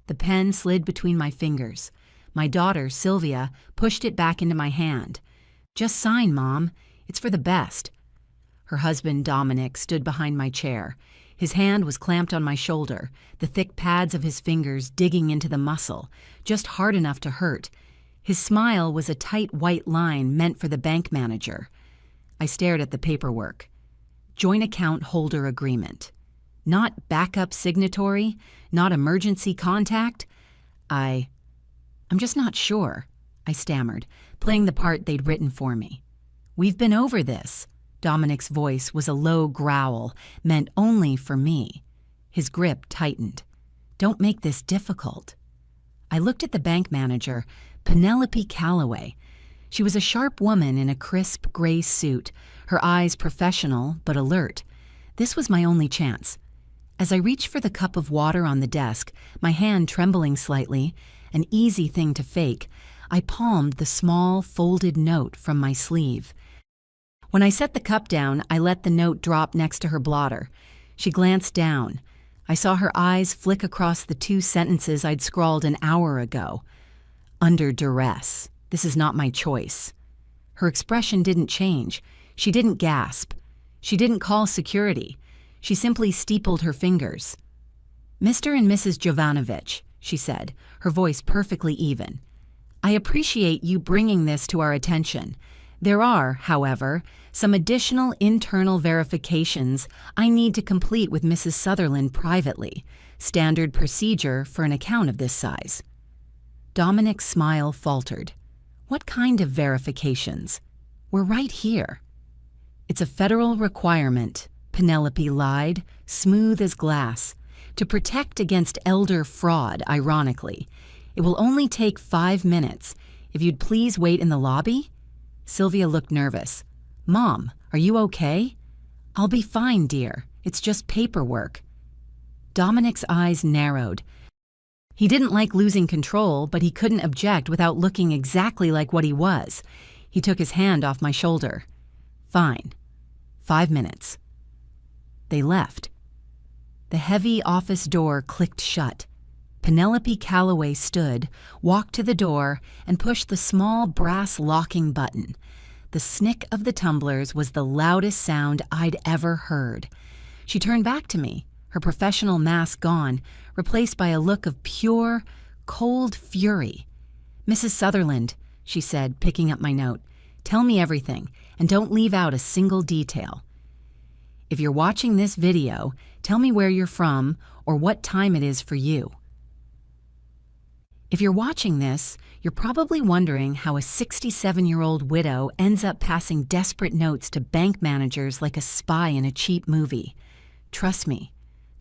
The pen slid between my fingers. My daughter, Sylvia, pushed it back into my hand. "Just sign, Mom. It's for the best." Her husband, Dominic, stood behind my chair. His hand was clamped on my shoulder, the thick pads of his fingers digging into the muscle, just hard enough to hurt. His smile was a tight white line meant for the bank manager. I stared at the paperwork. Joint account holder agreement. Not backup signatory, not emergency contact. I'm just not sure, I stammered, playing the part they'd written for me. "We've been over this." Dominic's voice was a low growl, meant only for me. His grip tightened. "Don't make this difficult." I looked at the bank manager, Penelope Calloway. She was a sharp woman in a crisp gray suit, her eyes professional but alert. This was my only chance. As I reached for the cup of water on the desk, my hand trembling slightly, an easy thing to fake, I palmed the small, folded note from my sleeve. When I set the cup down, I let the note drop next to her blotter. She glanced down. I saw her eyes flick across the 2 sentences I'd scrawled an hour ago. "Under duress. This is not my choice." Her expression didn't change. She didn't gasp. She didn't call security. She simply steepled her fingers. "Mr. and Mrs. Jovanovich," she said, her voice perfectly even. "I appreciate you bringing this to our attention. There are, however, some additional internal verifications I need to complete with Mrs. Sutherland privately, standard procedure for an account of this size." Dominic's smile faltered. "What kind of verifications? We're right here." "It's a federal requirement," Penelope lied, smooth as glass. "To protect against elder fraud, ironically. It will only take 5 minutes. If you'd please wait in the lobby?" Sylvia looked nervous. "Mom, are you okay?" "I'll be fine, dear. It's just paperwork." Dominic's eyes narrowed. He didn't like losing control, but he couldn't object without looking exactly like what he was. He took his hand off my shoulder. "Fine. 5 minutes." They left. The heavy office door clicked shut. Penelope Calloway stood, walked to the door, and pushed the small brass locking button. The snick of the tumblers was the loudest sound I'd ever heard. She turned back to me, her professional mask gone, replaced by a look of pure, cold fury. "Mrs. Sutherland," she said, picking up my note, "tell me everything, and don't leave out a single detail. If you're watching this video, tell me where you're from or what time it is for you." If you're watching this, you're probably wondering how a 67-year-old widow ends up passing desperate notes to bank managers like a spy in a cheap movie. Trust me,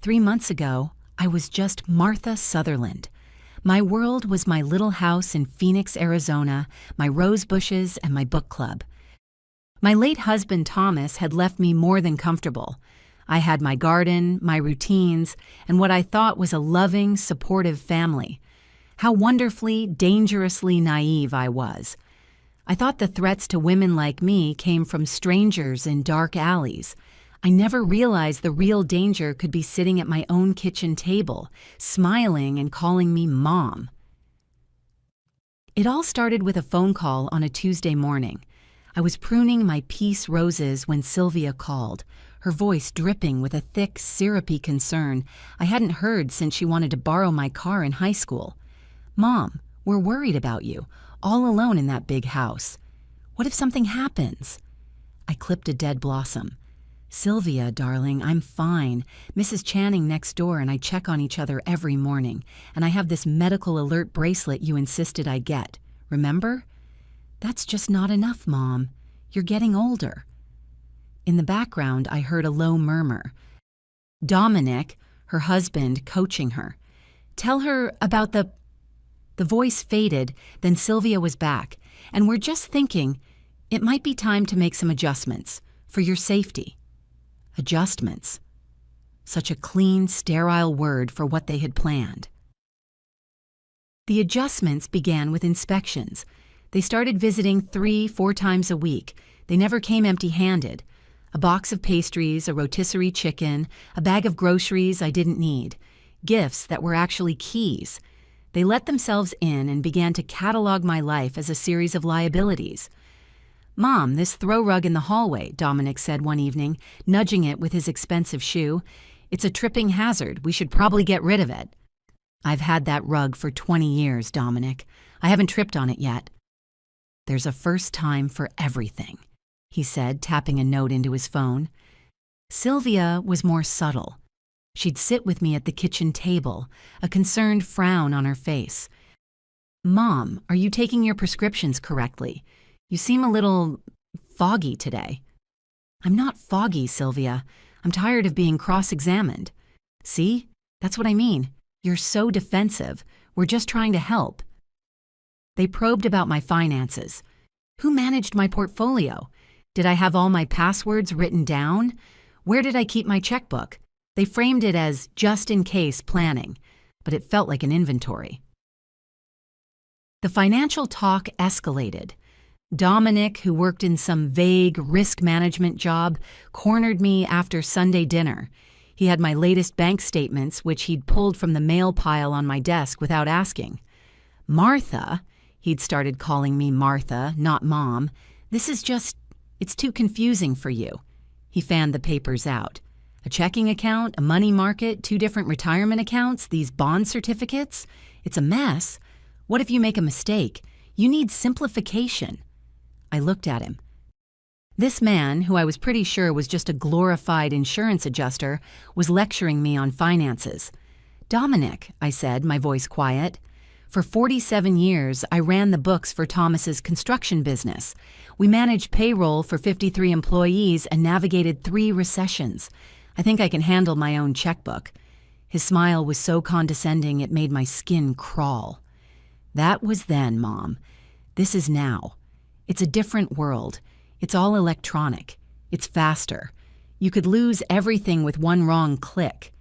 3 months ago, I was just Martha Sutherland. My world was my little house in Phoenix, Arizona, my rose bushes, and my book club. My late husband, Thomas, had left me more than comfortable. I had my garden, my routines, and what I thought was a loving, supportive family. How wonderfully, dangerously naive I was. I thought the threats to women like me came from strangers in dark alleys. I never realized the real danger could be sitting at my own kitchen table, smiling and calling me Mom. It all started with a phone call on a Tuesday morning. I was pruning my peace roses when Sylvia called, her voice dripping with a thick, syrupy concern I hadn't heard since she wanted to borrow my car in high school. "Mom, we're worried about you, all alone in that big house. What if something happens?" I clipped a dead blossom. "Sylvia, darling, I'm fine. Mrs. Channing next door and I check on each other every morning, and I have this medical alert bracelet you insisted I get. Remember?" "That's just not enough, Mom. You're getting older." In the background, I heard a low murmur. Dominic, her husband, coaching her. "Tell her about the..." The voice faded, then Sylvia was back, and we're just thinking, it might be time to make some adjustments, for your safety. Adjustments. Such a clean, sterile word for what they had planned. The adjustments began with inspections. They started visiting 3-4 times a week. They never came empty-handed. A box of pastries, a rotisserie chicken, a bag of groceries I didn't need. Gifts that were actually keys. They let themselves in and began to catalog my life as a series of liabilities. "Mom, this throw rug in the hallway," Dominic said one evening, nudging it with his expensive shoe. "It's a tripping hazard. We should probably get rid of it." "I've had that rug for 20 years, Dominic. I haven't tripped on it yet." "There's a first time for everything," he said, tapping a note into his phone. Sylvia was more subtle. She'd sit with me at the kitchen table, a concerned frown on her face. "Mom, are you taking your prescriptions correctly? You seem a little foggy today." "I'm not foggy, Sylvia. I'm tired of being cross-examined." "See? That's what I mean. You're so defensive. We're just trying to help." They probed about my finances. Who managed my portfolio? Did I have all my passwords written down? Where did I keep my checkbook? They framed it as just-in-case planning, but it felt like an inventory. The financial talk escalated. Dominic, who worked in some vague risk management job, cornered me after Sunday dinner. He had my latest bank statements, which he'd pulled from the mail pile on my desk without asking. "Martha," he'd started calling me Martha, not Mom. "It's too confusing for you." He fanned the papers out. "A checking account, a money market, 2 different retirement accounts, these bond certificates. It's a mess. What if you make a mistake? You need simplification." I looked at him. This man, who I was pretty sure was just a glorified insurance adjuster, was lecturing me on finances. "Dominic," I said, my voice quiet. "For 47 years, I ran the books for Thomas's construction business. We managed payroll for 53 employees and navigated 3 recessions. I think I can handle my own checkbook." His smile was so condescending it made my skin crawl. "That was then, Mom. This is now. It's a different world. It's all electronic. It's faster. You could lose everything with one wrong click."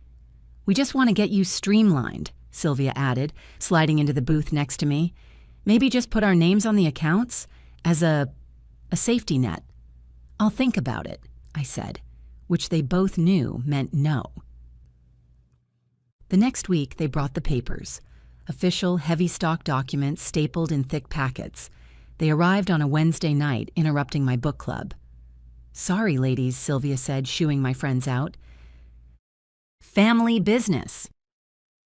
"We just want to get you streamlined," Sylvia added, sliding into the booth next to me. "Maybe just put our names on the accounts as a safety net." "I'll think about it," I said, which they both knew meant no. The next week, they brought the papers, official heavy stock documents stapled in thick packets. They arrived on a Wednesday night, interrupting my book club. "Sorry, ladies," Sylvia said, shooing my friends out. "Family business."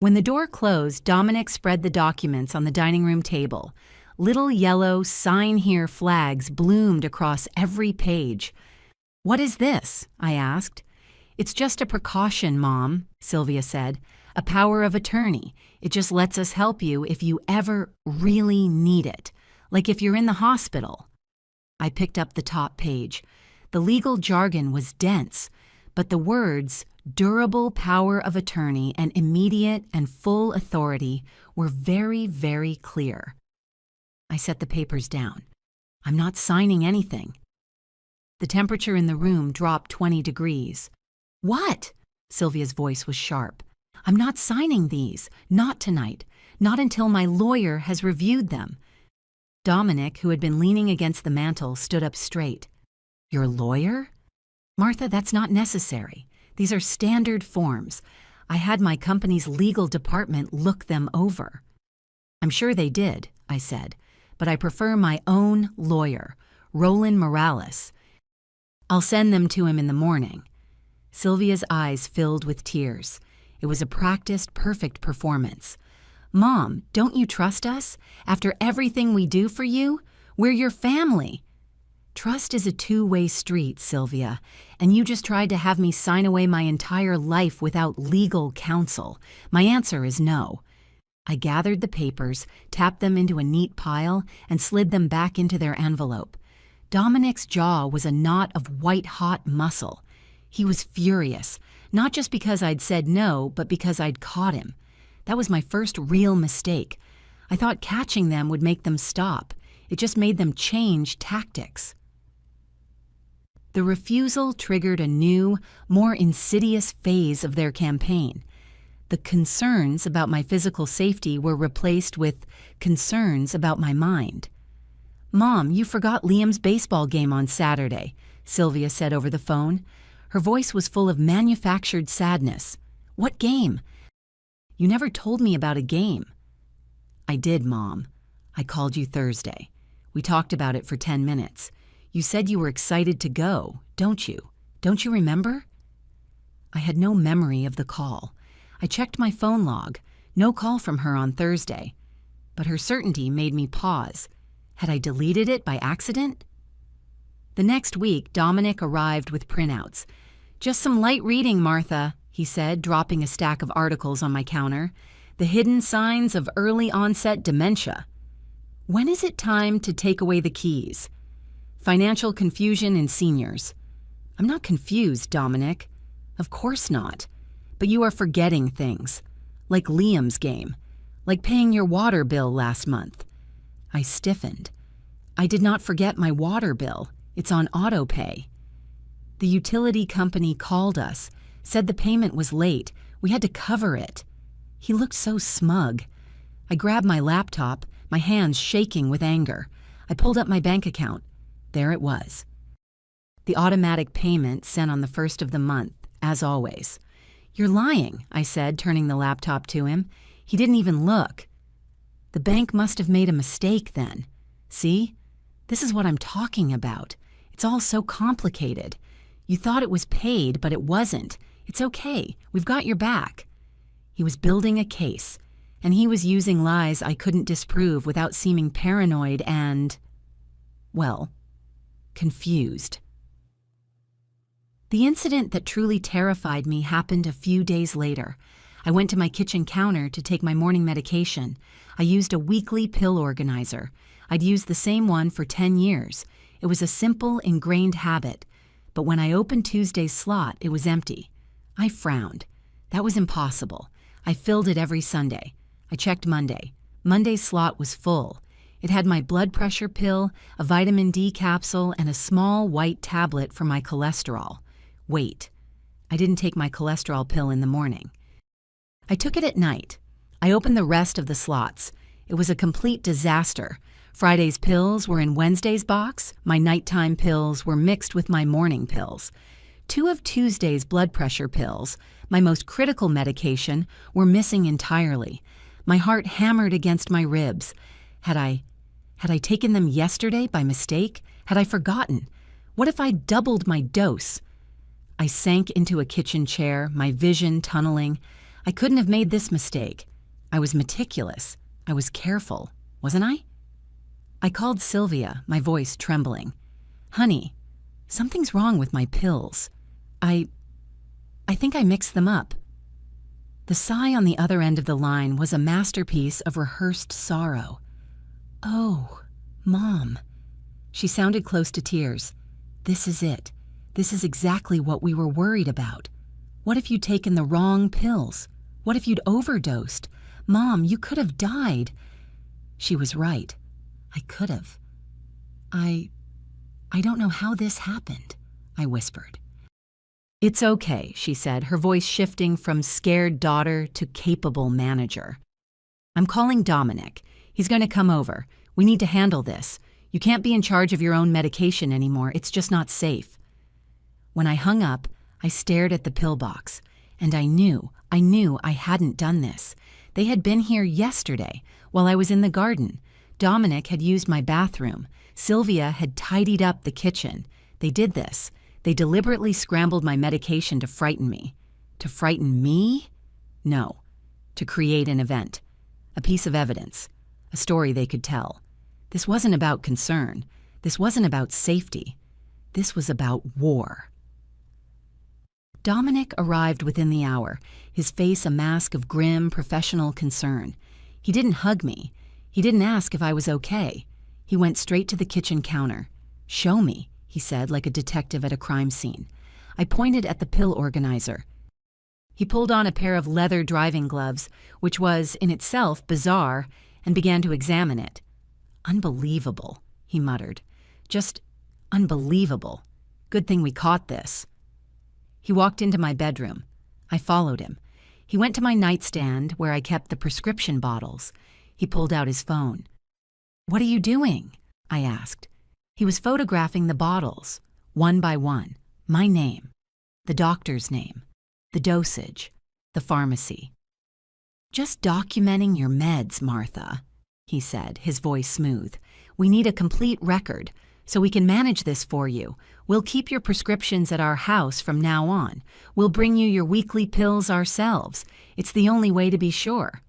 When the door closed, Dominic spread the documents on the dining room table. Little yellow "Sign Here" flags bloomed across every page. "What is this?" I asked. "It's just a precaution, Mom," Sylvia said. "A power of attorney. It just lets us help you if you ever really need it. Like if you're in the hospital." I picked up the top page. The legal jargon was dense, but the words "durable power of attorney" and "immediate and full authority" were very, very clear. I set the papers down. "I'm not signing anything." The temperature in the room dropped 20 degrees. "What?" Sylvia's voice was sharp. "I'm not signing these. Not tonight. Not until my lawyer has reviewed them." Dominic, who had been leaning against the mantel, stood up straight. "Your lawyer?" "Martha, that's not necessary. These are standard forms. I had my company's legal department look them over." "I'm sure they did," I said, "but I prefer my own lawyer, Roland Morales. I'll send them to him in the morning." Sylvia's eyes filled with tears. It was a practiced, perfect performance. "Mom, don't you trust us? After everything we do for you? We're your family." "Trust is a 2-way street, Sylvia, and you just tried to have me sign away my entire life without legal counsel. My answer is no." I gathered the papers, tapped them into a neat pile, and slid them back into their envelope. Dominic's jaw was a knot of white-hot muscle. He was furious, not just because I'd said no, but because I'd caught him. That was my first real mistake. I thought catching them would make them stop. It just made them change tactics. The refusal triggered a new, more insidious phase of their campaign. The concerns about my physical safety were replaced with concerns about my mind. "Mom, you forgot Liam's baseball game on Saturday," Sylvia said over the phone. Her voice was full of manufactured sadness. "What game?" "You never told me about a game." I did, Mom. I called you Thursday. We talked about it for 10 minutes. You said you were excited to go, don't you? Don't you remember? I had no memory of the call. I checked my phone log. No call from her on Thursday. But her certainty made me pause. Had I deleted it by accident? The next week, Dominic arrived with printouts. "Just some light reading, Martha," he said, dropping a stack of articles on my counter. "The hidden signs of early onset dementia. When is it time to take away the keys? Financial confusion in seniors." "I'm not confused, Dominic. Of course not. But you are forgetting things. Like Liam's game. Like paying your water bill last month." I stiffened. "I did not forget my water bill. It's on auto pay." "The utility company called us, said the payment was late. We had to cover it." He looked so smug. I grabbed my laptop, my hands shaking with anger. I pulled up my bank account. There it was. The automatic payment sent on the 1st of the month, as always. "You're lying," I said, turning the laptop to him. He didn't even look. "The bank must have made a mistake then. See? This is what I'm talking about. It's all so complicated. You thought it was paid, but it wasn't. It's okay. We've got your back." He was building a case, and he was using lies I couldn't disprove without seeming paranoid and, well, confused. The incident that truly terrified me happened a few days later. I went to my kitchen counter to take my morning medication. I used a weekly pill organizer. I'd used the same one for 10 years. It was a simple, ingrained habit. But when I opened Tuesday's slot, it was empty. I frowned. That was impossible. I filled it every Sunday. I checked Monday. Monday's slot was full. It had my blood pressure pill, a vitamin D capsule, and a small white tablet for my cholesterol. Wait. I didn't take my cholesterol pill in the morning. I took it at night. I opened the rest of the slots. It was a complete disaster. Friday's pills were in Wednesday's box. My nighttime pills were mixed with my morning pills. 2 of Tuesday's blood pressure pills, my most critical medication, were missing entirely. My heart hammered against my ribs. Had I taken them yesterday by mistake? Had I forgotten? What if I doubled my dose? I sank into a kitchen chair, my vision tunneling. I couldn't have made this mistake. I was meticulous. I was careful, wasn't I? I called Sylvia, my voice trembling. "Honey, something's wrong with my pills. I think I mixed them up." The sigh on the other end of the line was a masterpiece of rehearsed sorrow. "Oh, Mom." She sounded close to tears. "This is it. This is exactly what we were worried about. What if you'd taken the wrong pills? What if you'd overdosed? Mom, you could have died." She was right. I could have. I don't know how this happened," I whispered. "It's okay," she said, her voice shifting from scared daughter to capable manager. "I'm calling Dominic. He's going to come over. We need to handle this. You can't be in charge of your own medication anymore. It's just not safe." When I hung up, I stared at the pill box, and I knew I hadn't done this. They had been here yesterday while I was in the garden. Dominic had used my bathroom. Sylvia had tidied up the kitchen. They did this. They deliberately scrambled my medication to frighten me. To frighten me? No. To create an event. A piece of evidence. A story they could tell. This wasn't about concern. This wasn't about safety. This was about war. Dominic arrived within the hour, his face a mask of grim, professional concern. He didn't hug me. He didn't ask if I was okay. He went straight to the kitchen counter. "Show me," he said, like a detective at a crime scene. I pointed at the pill organizer. He pulled on a pair of leather driving gloves, which was, in itself, bizarre, and began to examine it. "Unbelievable," he muttered. "Just unbelievable. Good thing we caught this." He walked into my bedroom. I followed him. He went to my nightstand where I kept the prescription bottles. He pulled out his phone. "What are you doing?" I asked. He was photographing the bottles, one by one. My name, the doctor's name, the dosage, the pharmacy. "Just documenting your meds, Martha," he said, his voice smooth. "We need a complete record, so we can manage this for you. We'll keep your prescriptions at our house from now on. We'll bring you your weekly pills ourselves. It's the only way to be sure."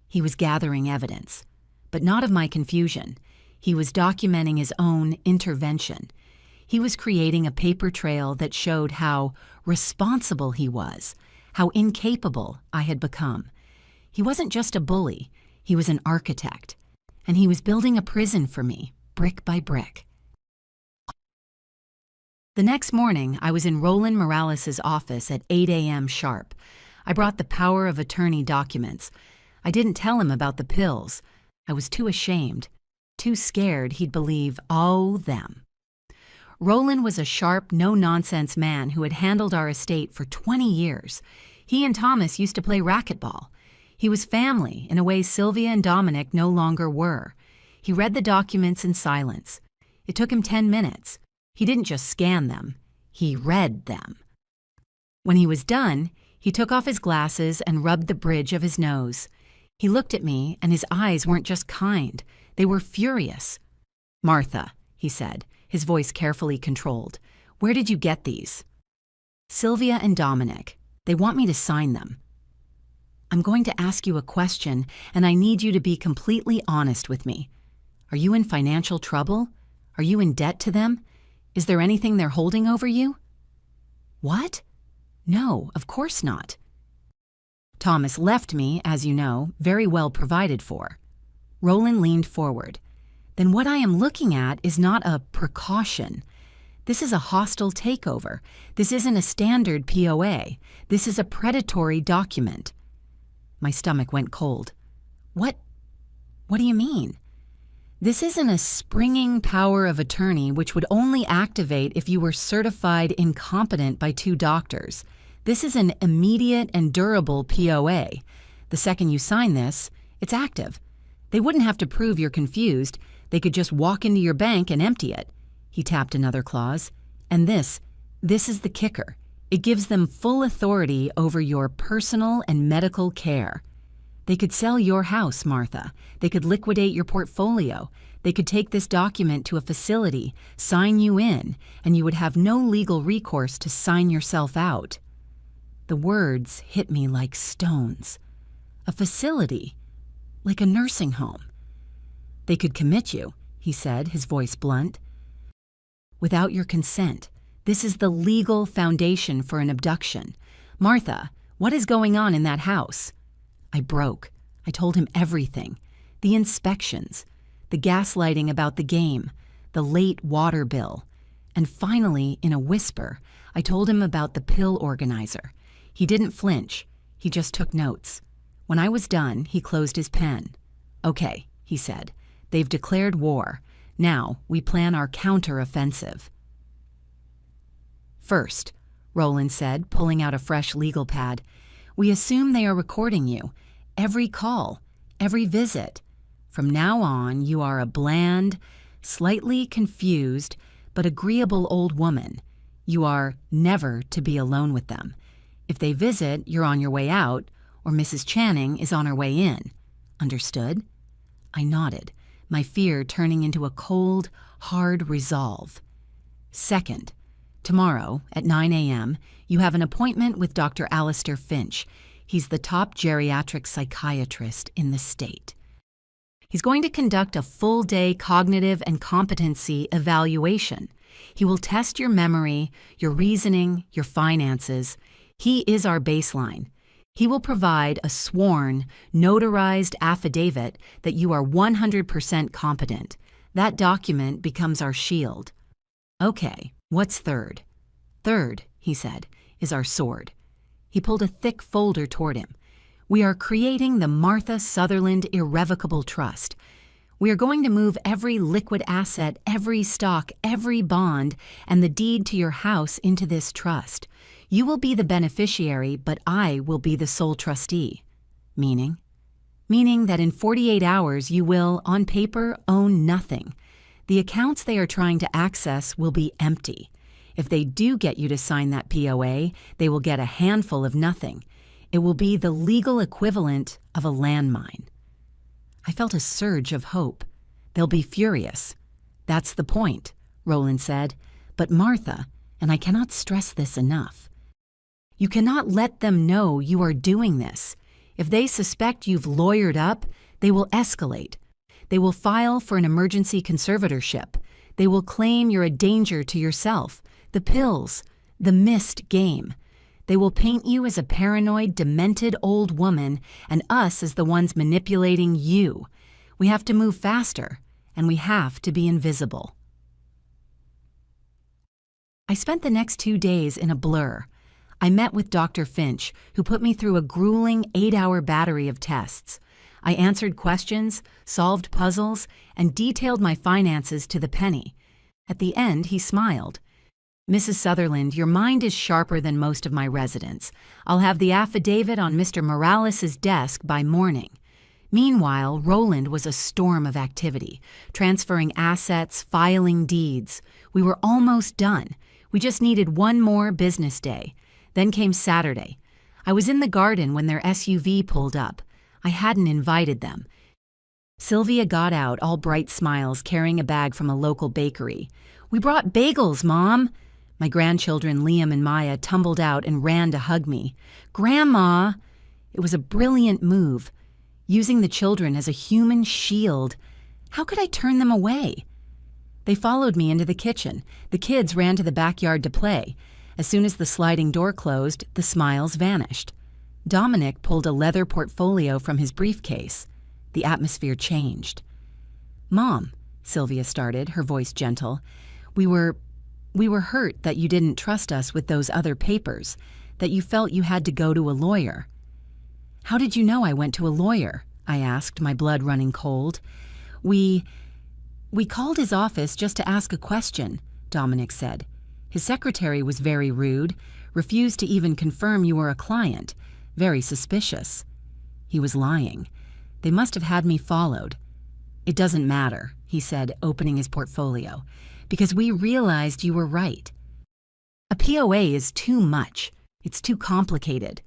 He was gathering evidence, but not of my confusion. He was documenting his own intervention. He was creating a paper trail that showed how responsible he was, how incapable I had become. He wasn't just a bully, he was an architect, and he was building a prison for me, brick by brick. The next morning, I was in Roland Morales' office at 8 a.m. sharp. I brought the power of attorney documents. I didn't tell him about the pills. I was too ashamed, too scared he'd believe all them. Roland was a sharp, no-nonsense man who had handled our estate for 20 years. He and Thomas used to play racquetball. He was family in a way Sylvia and Dominic no longer were. He read the documents in silence. It took him 10 minutes. He didn't just scan them, he read them. When he was done, he took off his glasses and rubbed the bridge of his nose. He looked at me, and his eyes weren't just kind, they were furious. "Martha," he said, his voice carefully controlled, "where did you get these?" "Sylvia and Dominic. They want me to sign them." "I'm going to ask you a question, and I need you to be completely honest with me. Are you in financial trouble? Are you in debt to them? Is there anything they're holding over you?" "What? No, of course not." "Thomas left me, as you know, very well provided for." Roland leaned forward. "Then what I am looking at is not a precaution. This is a hostile takeover. This isn't a standard POA. This is a predatory document." My stomach went cold. What do you mean?" "This isn't a springing power of attorney which would only activate if you were certified incompetent by 2 doctors. This is an immediate and durable POA. The second you sign this, it's active. They wouldn't have to prove you're confused. They could just walk into your bank and empty it." He tapped another clause. "And this is the kicker. It gives them full authority over your personal and medical care. They could sell your house, Martha. They could liquidate your portfolio. They could take this document to a facility, sign you in, and you would have no legal recourse to sign yourself out." The words hit me like stones. A facility, like a nursing home. "They could commit you," he said, his voice blunt. "Without your consent. This is the legal foundation for an abduction. Martha, what is going on in that house?" I broke. I told him everything. The inspections, the gaslighting about the game, the late water bill. And finally, in a whisper, I told him about the pill organizer. He didn't flinch. He just took notes. When I was done, he closed his pen. "Okay," he said. "They've declared war. Now, we plan our counter-offensive." "First," Roland said, pulling out a fresh legal pad, "we assume they are recording you. Every call, every visit. From now on, you are a bland, slightly confused, but agreeable old woman. You are never to be alone with them. If they visit, you're on your way out, or Mrs. Channing is on her way in. Understood?" I nodded, my fear turning into a cold, hard resolve. "Second, tomorrow at 9 a.m., you have an appointment with Dr. Alistair Finch. He's the top geriatric psychiatrist in the state. He's going to conduct a full-day cognitive and competency evaluation. He will test your memory, your reasoning, your finances. He is our baseline. He will provide a sworn, notarized affidavit that you are 100% competent. That document becomes our shield." "Okay, what's third?" "Third," he said, "is our sword." He pulled a thick folder toward him. "We are creating the Martha Sutherland Irrevocable Trust. We are going to move every liquid asset, every stock, every bond, and the deed to your house into this trust. You will be the beneficiary, but I will be the sole trustee." "Meaning?" "Meaning that in 48 hours you will, on paper, own nothing. The accounts they are trying to access will be empty. If they do get you to sign that POA, they will get a handful of nothing. It will be the legal equivalent of a landmine." I felt a surge of hope. They'll be furious. That's the point, Roland said. But Martha, and I cannot stress this enough, you cannot let them know you are doing this. If they suspect you've lawyered up, they will escalate. They will file for an emergency conservatorship. They will claim you're a danger to yourself, the pills, the missed game. They will paint you as a paranoid, demented old woman and us as the ones manipulating you. We have to move faster, and we have to be invisible. I spent the next 2 days in a blur. I met with Dr. Finch, who put me through a grueling 8-hour battery of tests. I answered questions, solved puzzles, and detailed my finances to the penny. At the end, he smiled. Mrs. Sutherland, your mind is sharper than most of my residents. I'll have the affidavit on Mr. Morales' desk by morning. Meanwhile, Roland was a storm of activity, transferring assets, filing deeds. We were almost done. We just needed one more business day. Then came Saturday. I was in the garden when their SUV pulled up. I hadn't invited them. Sylvia got out, all bright smiles, carrying a bag from a local bakery. We brought bagels, Mom! My grandchildren, Liam and Maya, tumbled out and ran to hug me. Grandma! It was a brilliant move, using the children as a human shield. How could I turn them away? They followed me into the kitchen. The kids ran to the backyard to play. As soon as the sliding door closed, the smiles vanished. Dominic pulled a leather portfolio from his briefcase. The atmosphere changed. Mom, Sylvia started, her voice gentle, we were hurt that you didn't trust us with those other papers, that you felt you had to go to a lawyer. How did you know I went to a lawyer? I asked, my blood running cold. We called his office just to ask a question, Dominic said. His secretary was very rude, refused to even confirm you were a client, very suspicious. He was lying. They must have had me followed. It doesn't matter, he said, opening his portfolio, because we realized you were right. A POA is too much. It's too complicated.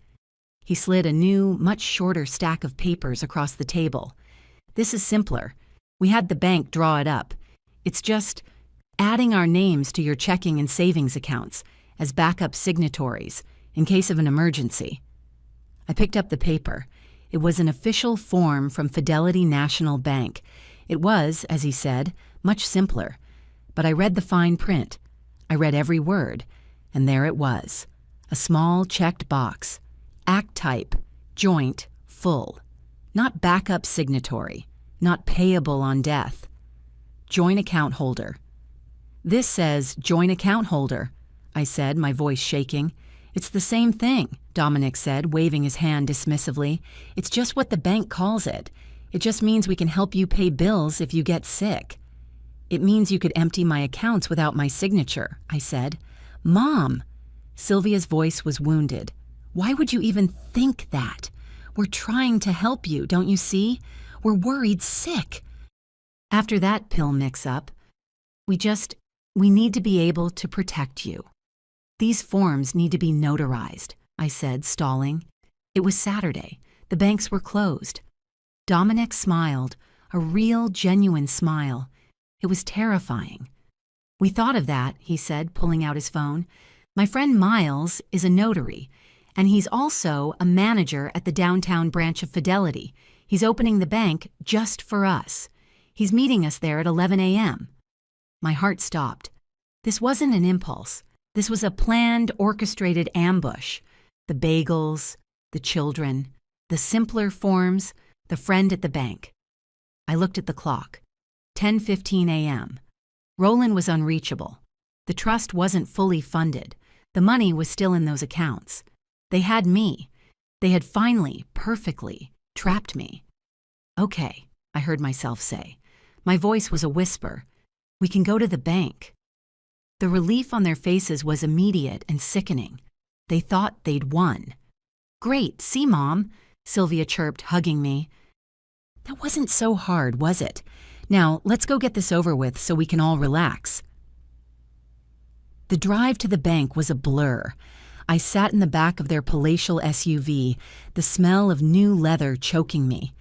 He slid a new, much shorter stack of papers across the table. This is simpler. We had the bank draw it up. It's just adding our names to your checking and savings accounts as backup signatories in case of an emergency. I picked up the paper. It was an official form from Fidelity National Bank. It was, as he said, much simpler. But I read the fine print. I read every word, and there it was. A small checked box. Act type, joint, full. Not backup signatory. Not payable on death. Joint account holder. This says joint account holder, I said, my voice shaking. It's the same thing, Dominic said, waving his hand dismissively. It's just what the bank calls it. It just means we can help you pay bills if you get sick. It means you could empty my accounts without my signature, I said. Mom! Sylvia's voice was wounded. Why would you even think that? We're trying to help you, don't you see? We're worried sick. After that pill mix-up, we need to be able to protect you. These forms need to be notarized, I said, stalling. It was Saturday. The banks were closed. Dominic smiled, a real, genuine smile. It was terrifying. We thought of that, he said, pulling out his phone. My friend Miles is a notary, and he's also a manager at the downtown branch of Fidelity. He's opening the bank just for us. He's meeting us there at 11 a.m. My heart stopped. This wasn't an impulse. This was a planned, orchestrated ambush. The bagels, the children, the simpler forms, the friend at the bank. I looked at the clock. 10:15 a.m. Roland was unreachable. The trust wasn't fully funded. The money was still in those accounts. They had me. They had finally, perfectly, trapped me. Okay, I heard myself say. My voice was a whisper. We can go to the bank. The relief on their faces was immediate and sickening. They thought they'd won. Great, see, Mom, Sylvia chirped, hugging me. That wasn't so hard, was it? Now, let's go get this over with so we can all relax. The drive to the bank was a blur. I sat in the back of their palatial SUV, the smell of new leather choking me.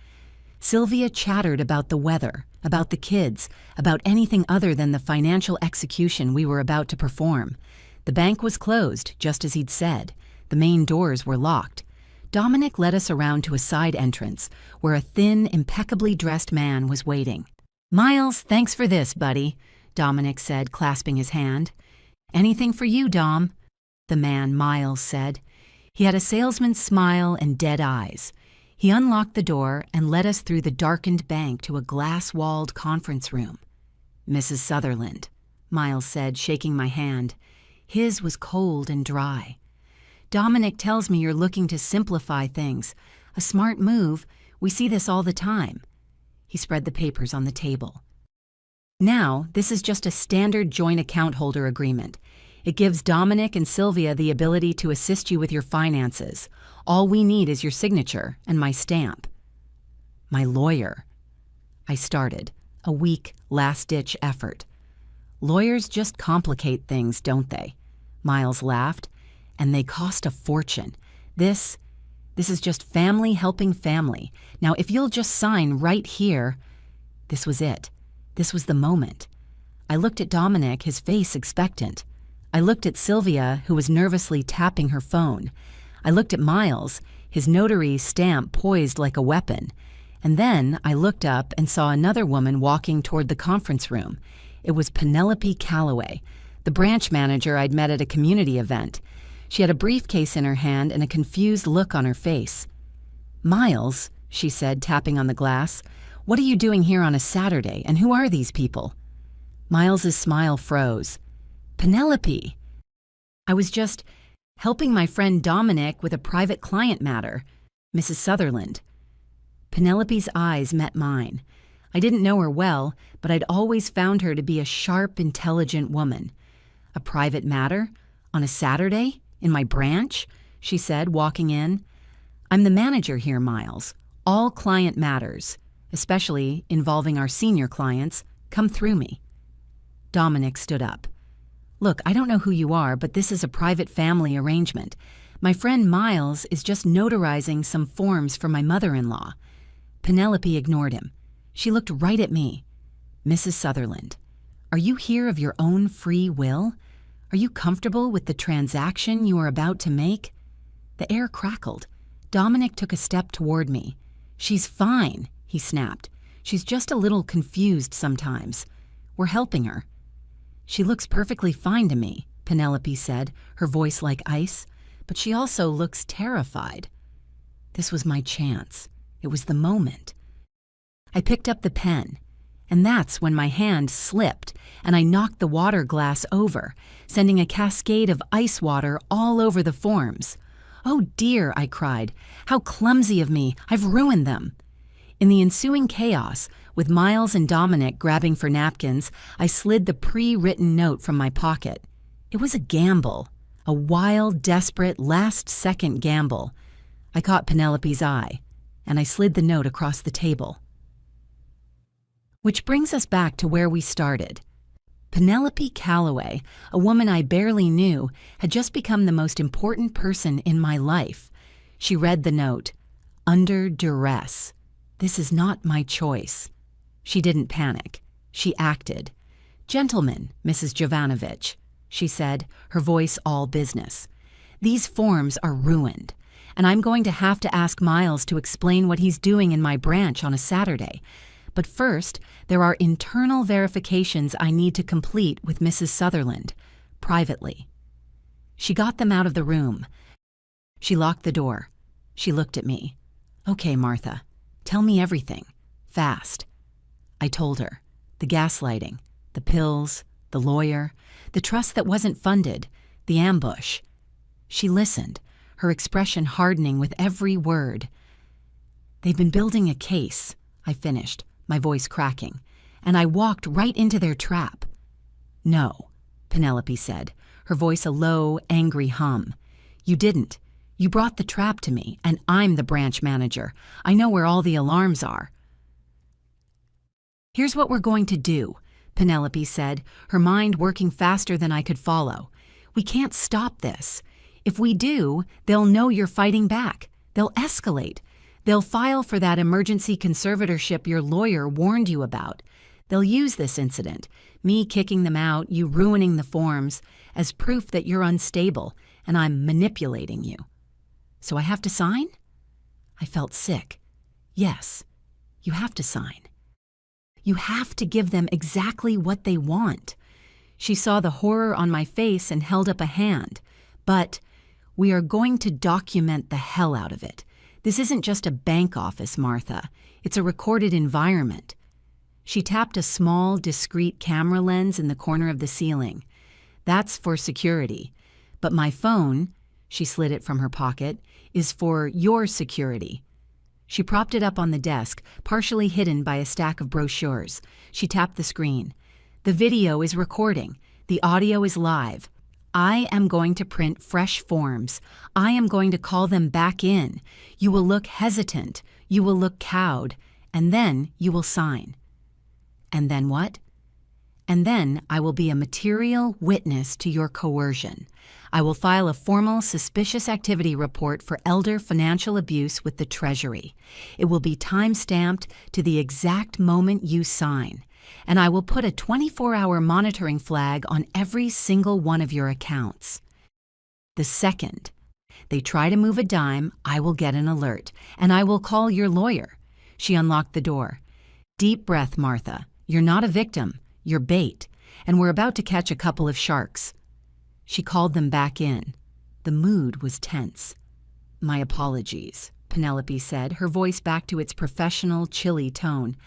Sylvia chattered about the weather, about the kids, about anything other than the financial execution we were about to perform. The bank was closed, just as he'd said. The main doors were locked. Dominic led us around to a side entrance, where a thin, impeccably dressed man was waiting. "Miles, thanks for this, buddy," Dominic said, clasping his hand. "Anything for you, Dom," the man, Miles, said. He had a salesman's smile and dead eyes. He unlocked the door and led us through the darkened bank to a glass-walled conference room. "Mrs. Sutherland," Miles said, shaking my hand. His was cold and dry. "Dominic tells me you're looking to simplify things. A smart move. We see this all the time." He spread the papers on the table. "Now, this is just a standard joint account holder agreement. It gives Dominic and Sylvia the ability to assist you with your finances. All we need is your signature and my stamp." "My lawyer," I started, a weak, last-ditch effort. "Lawyers just complicate things, don't they?" Miles laughed. "And they cost a fortune. This is just family helping family. Now, if you'll just sign right here—" This was it. This was the moment. I looked at Dominic, his face expectant. I looked at Sylvia, who was nervously tapping her phone. I looked at Miles, his notary stamp poised like a weapon. And then I looked up and saw another woman walking toward the conference room. It was Penelope Calloway, the branch manager I'd met at a community event. She had a briefcase in her hand and a confused look on her face. "Miles," she said, tapping on the glass, "what are you doing here on a Saturday, and who are these people?" Miles's smile froze. "Penelope, I was just helping my friend Dominic with a private client matter, Mrs. Sutherland." Penelope's eyes met mine. I didn't know her well, but I'd always found her to be a sharp, intelligent woman. "A private matter? On a Saturday? In my branch?" she said, walking in. "I'm the manager here, Miles. All client matters, especially involving our senior clients, come through me." Dominic stood up. "Look, I don't know who you are, but this is a private family arrangement. My friend Miles is just notarizing some forms for my mother-in-law." Penelope ignored him. She looked right at me. "Mrs. Sutherland, are you here of your own free will? Are you comfortable with the transaction you are about to make?" The air crackled. Dominic took a step toward me. "She's fine," he snapped. "She's just a little confused sometimes. We're helping her." "She looks perfectly fine to me," Penelope said, her voice like ice, "but she also looks terrified." This was my chance. It was the moment. I picked up the pen, and that's when my hand slipped and I knocked the water glass over, sending a cascade of ice water all over the forms. "Oh dear," I cried. "How clumsy of me. I've ruined them." In the ensuing chaos, with Miles and Dominic grabbing for napkins, I slid the pre-written note from my pocket. It was a gamble, a wild, desperate, last-second gamble. I caught Penelope's eye, and I slid the note across the table. Which brings us back to where we started. Penelope Calloway, a woman I barely knew, had just become the most important person in my life. She read the note, "Under duress. This is not my choice." She didn't panic. She acted. "Gentlemen, Mrs. Jovanovich," she said, her voice all business. "These forms are ruined, and I'm going to have to ask Miles to explain what he's doing in my branch on a Saturday. But first, there are internal verifications I need to complete with Mrs. Sutherland, privately." She got them out of the room. She locked the door. She looked at me. "Okay, Martha, tell me everything. Fast." I told her. The gaslighting, the pills, the lawyer, the trust that wasn't funded, the ambush. She listened, her expression hardening with every word. "They've been building a case," I finished, my voice cracking, "and I walked right into their trap." "No," Penelope said, her voice a low, angry hum. "You didn't. You brought the trap to me, and I'm the branch manager. I know where all the alarms are." "Here's what we're going to do," Penelope said, her mind working faster than I could follow. "We can't stop this. If we do, they'll know you're fighting back. They'll escalate. They'll file for that emergency conservatorship your lawyer warned you about. They'll use this incident, me kicking them out, you ruining the forms, as proof that you're unstable and I'm manipulating you. So I have to sign? I felt sick. Yes, you have to sign. You have to give them exactly what they want. She saw the horror on my face and held up a hand. But we are going to document the hell out of it. This isn't just a bank office, Martha. It's a recorded environment. She tapped a small, discreet camera lens in the corner of the ceiling. That's for security. But my phone, she slid it from her pocket, is for your security. She propped it up on the desk, partially hidden by a stack of brochures. She tapped the screen. The video is recording. The audio is live. I am going to print fresh forms. I am going to call them back in. You will look hesitant. You will look cowed. And then you will sign. And then what? And then I will be a material witness to your coercion. I will file a formal suspicious activity report for elder financial abuse with the Treasury. It will be time-stamped to the exact moment you sign. And I will put a 24-hour monitoring flag on every single one of your accounts. The second they try to move a dime, I will get an alert, and I will call your lawyer. She unlocked the door. Deep breath, Martha. You're not a victim. You're bait. And we're about to catch a couple of sharks. She called them back in. The mood was tense. My apologies, Penelope said, her voice back to its professional, chilly tone.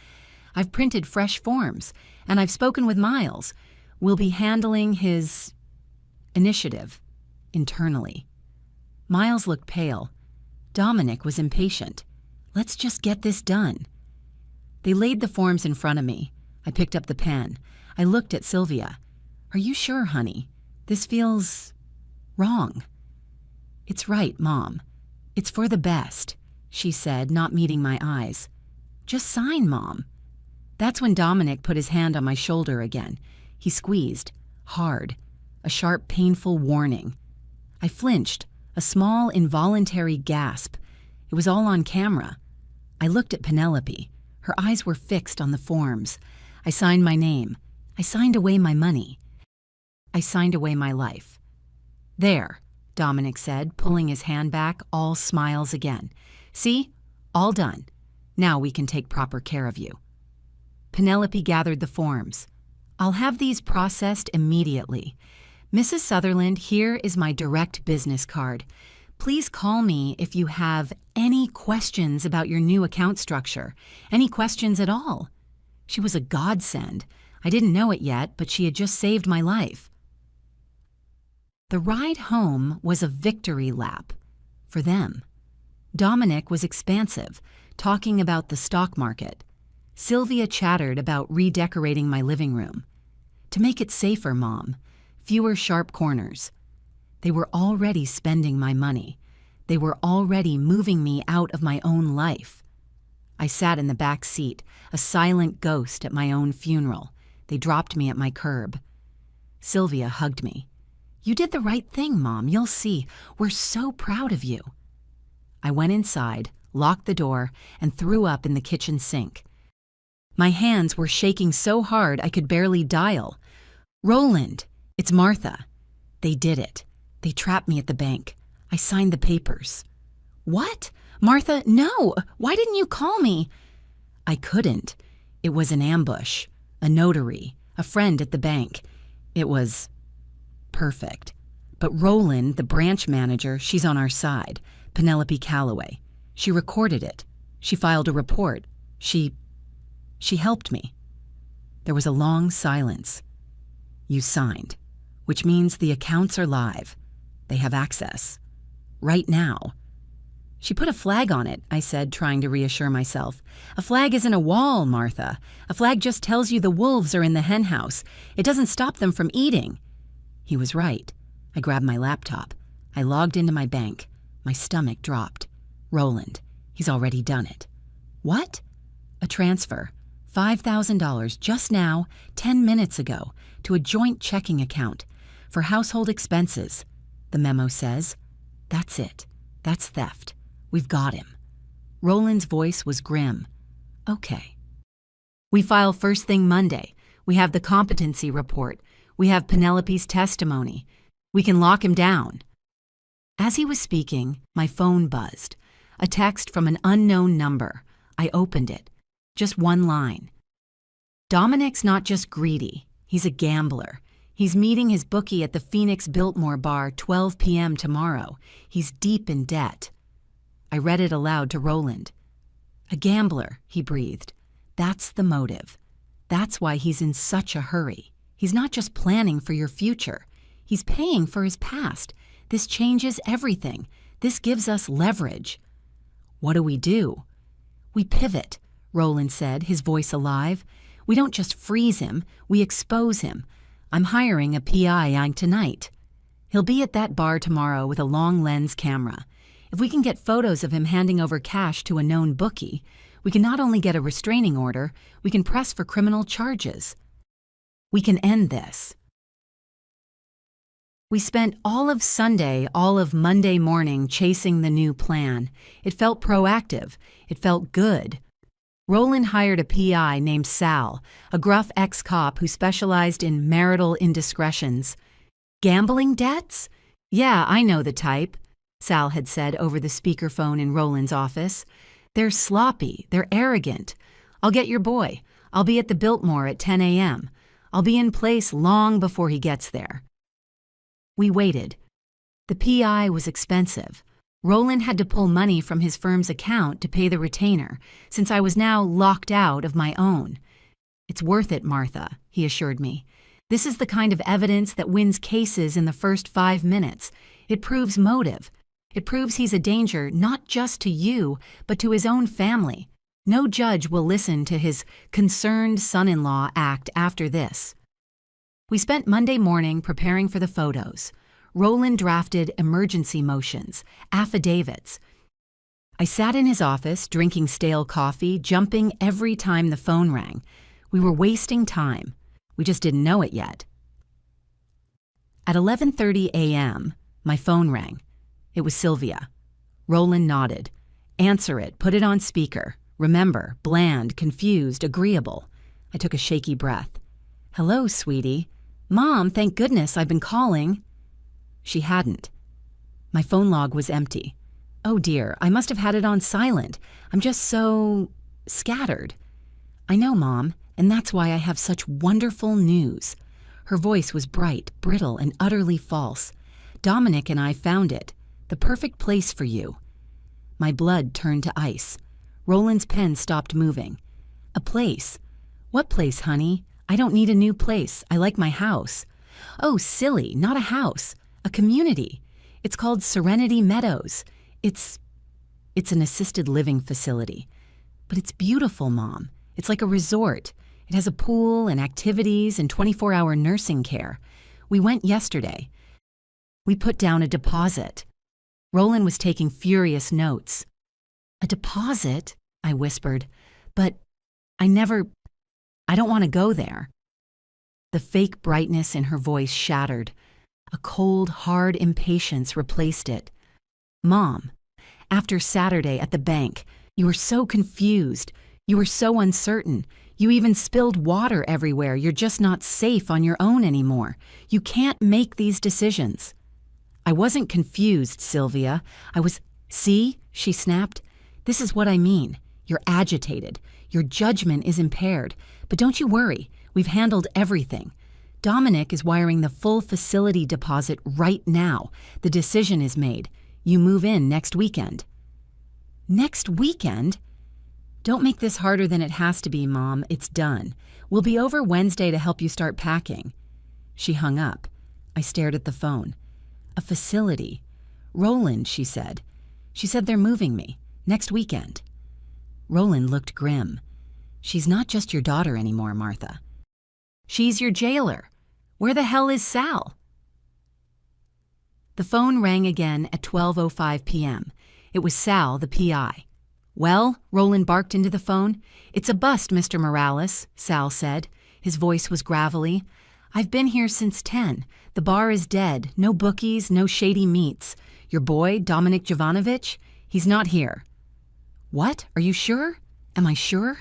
I've printed fresh forms, and I've spoken with Miles. We'll be handling his initiative internally. Miles looked pale. Dominic was impatient. Let's just get this done. They laid the forms in front of me. I picked up the pen. I looked at Sylvia. Are you sure, honey? This feels wrong. It's right, Mom. It's for the best, she said, not meeting my eyes. Just sign, Mom. That's when Dominic put his hand on my shoulder again. He squeezed, hard, a sharp, painful warning. I flinched, a small, involuntary gasp. It was all on camera. I looked at Penelope. Her eyes were fixed on the forms. I signed my name. I signed away my money. I signed away my life. There, Dominic said, pulling his hand back, all smiles again. See? All done. Now we can take proper care of you. Penelope gathered the forms. I'll have these processed immediately. Mrs. Sutherland, here is my direct business card. Please call me if you have any questions about your new account structure. Any questions at all. She was a godsend. I didn't know it yet, but she had just saved my life. The ride home was a victory lap for them. Dominic was expansive, talking about the stock market. Sylvia chattered about redecorating my living room. To make it safer, Mom. Fewer sharp corners. They were already spending my money. They were already moving me out of my own life. I sat in the back seat, a silent ghost at my own funeral. They dropped me at my curb. Sylvia hugged me. You did the right thing, Mom. You'll see. We're so proud of you. I went inside, locked the door, and threw up in the kitchen sink. My hands were shaking so hard I could barely dial. Roland, it's Martha. They did it. They trapped me at the bank. I signed the papers. What? Martha, no! Why didn't you call me? I couldn't. It was an ambush. A notary. A friend at the bank. It was perfect. But Roland, the branch manager, she's on our side. Penelope Calloway. She recorded it. She filed a report. She helped me. There was a long silence. You signed, which means the accounts are live. They have access. Right now. She put a flag on it, I said, trying to reassure myself. A flag isn't a wall, Martha. A flag just tells you the wolves are in the henhouse. It doesn't stop them from eating. He was right. I grabbed my laptop. I logged into my bank. My stomach dropped. Roland. He's already done it. What? A transfer. $5,000 just now, 10 minutes ago, to a joint checking account for household expenses. The memo says, that's it. That's theft. We've got him. Roland's voice was grim. Okay. We file first thing Monday. We have the competency report. We have Penelope's testimony. We can lock him down. As he was speaking, my phone buzzed. A text from an unknown number. I opened it. Just one line. Dominic's not just greedy. He's a gambler. He's meeting his bookie at the Phoenix Biltmore bar 12 p.m. tomorrow. He's deep in debt. I read it aloud to Roland. A gambler, he breathed. That's the motive. That's why he's in such a hurry. He's not just planning for your future. He's paying for his past. This changes everything. This gives us leverage. What do? We pivot, Roland said, his voice alive. We don't just freeze him, we expose him. I'm hiring a PI tonight. He'll be at that bar tomorrow with a long lens camera. If we can get photos of him handing over cash to a known bookie, we can not only get a restraining order, we can press for criminal charges. We can end this. We spent all of Sunday, all of Monday morning chasing the new plan. It felt proactive. It felt good. Roland hired a PI named Sal, a gruff ex-cop who specialized in marital indiscretions. Gambling debts? Yeah, I know the type, Sal had said over the speakerphone in Roland's office. They're sloppy. They're arrogant. I'll get your boy. I'll be at the Biltmore at 10 a.m. I'll be in place long before he gets there. We waited. The PI was expensive. Roland had to pull money from his firm's account to pay the retainer, since I was now locked out of my own. It's worth it, Martha, he assured me. This is the kind of evidence that wins cases in the first 5 minutes. It proves motive. It proves he's a danger not just to you, but to his own family. No judge will listen to his concerned son-in-law act after this. We spent Monday morning preparing for the photos. Roland drafted emergency motions, affidavits. I sat in his office, drinking stale coffee, jumping every time the phone rang. We were wasting time. We just didn't know it yet. At 11:30 a.m., my phone rang. It was Sylvia. Roland nodded. Answer it, put it on speaker. Remember, bland, confused, agreeable. I took a shaky breath. Hello, sweetie. Mom, thank goodness I've been calling. She hadn't. My phone log was empty. Oh dear, I must have had it on silent. I'm just so scattered. I know, Mom, and that's why I have such wonderful news. Her voice was bright, brittle, and utterly false. Dominic and I found it. The perfect place for you. My blood turned to ice. Roland's pen stopped moving. A place. What place, honey? I don't need a new place. I like my house. Oh, silly, not a house. A community. It's called Serenity Meadows. It's an assisted living facility. But it's beautiful, Mom. It's like a resort. It has a pool and activities and 24-hour nursing care. We went yesterday. We put down a deposit. Roland was taking furious notes. A deposit? I whispered. But I don't want to go there. The fake brightness in her voice shattered. A cold, hard impatience replaced it. Mom, after Saturday at the bank, you were so confused. You were so uncertain. You even spilled water everywhere. You're just not safe on your own anymore. You can't make these decisions. I wasn't confused, Sylvia. See, she snapped. This is what I mean. You're agitated. Your judgment is impaired. But don't you worry. We've handled everything. Dominic is wiring the full facility deposit right now. The decision is made. You move in next weekend. Next weekend? Don't make this harder than it has to be, Mom. It's done. We'll be over Wednesday to help you start packing. She hung up. I stared at the phone. A facility. Roland, she said. She said they're moving me. Next weekend. Roland looked grim. She's not just your daughter anymore, Martha. She's your jailer. Where the hell is Sal? The phone rang again at 12:05 p.m. It was Sal, the PI. Well, Roland barked into the phone. It's a bust, Mr. Morales, Sal said. His voice was gravelly. I've been here since 10. The bar is dead. No bookies, no shady meets. Your boy, Dominic Jovanovich, he's not here. What? Are you sure? Am I sure?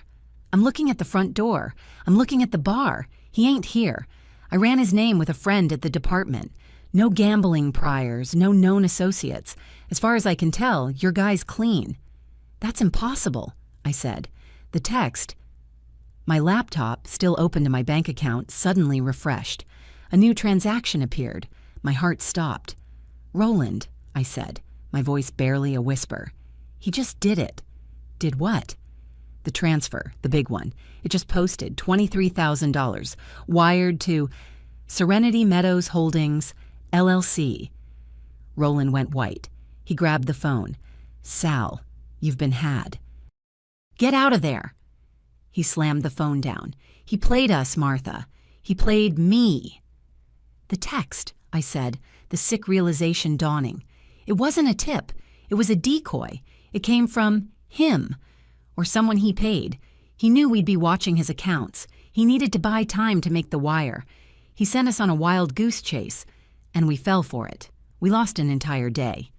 I'm looking at the front door. I'm looking at the bar. He ain't here. I ran his name with a friend at the department. No gambling priors, no known associates. As far as I can tell, your guy's clean. That's impossible, I said. The text. My laptop, still open to my bank account, suddenly refreshed. A new transaction appeared. My heart stopped. Roland, I said, my voice barely a whisper. He just did it. Did what? The transfer, the big one. It just posted $23,000, wired to Serenity Meadows Holdings, LLC. Roland went white. He grabbed the phone. Sal, you've been had. Get out of there. He slammed the phone down. He played us, Martha. He played me. The text, I said, the sick realization dawning. It wasn't a tip. It was a decoy. It came from him, or someone he paid. He knew we'd be watching his accounts. He needed to buy time to make the wire. He sent us on a wild goose chase, and we fell for it. We lost an entire day.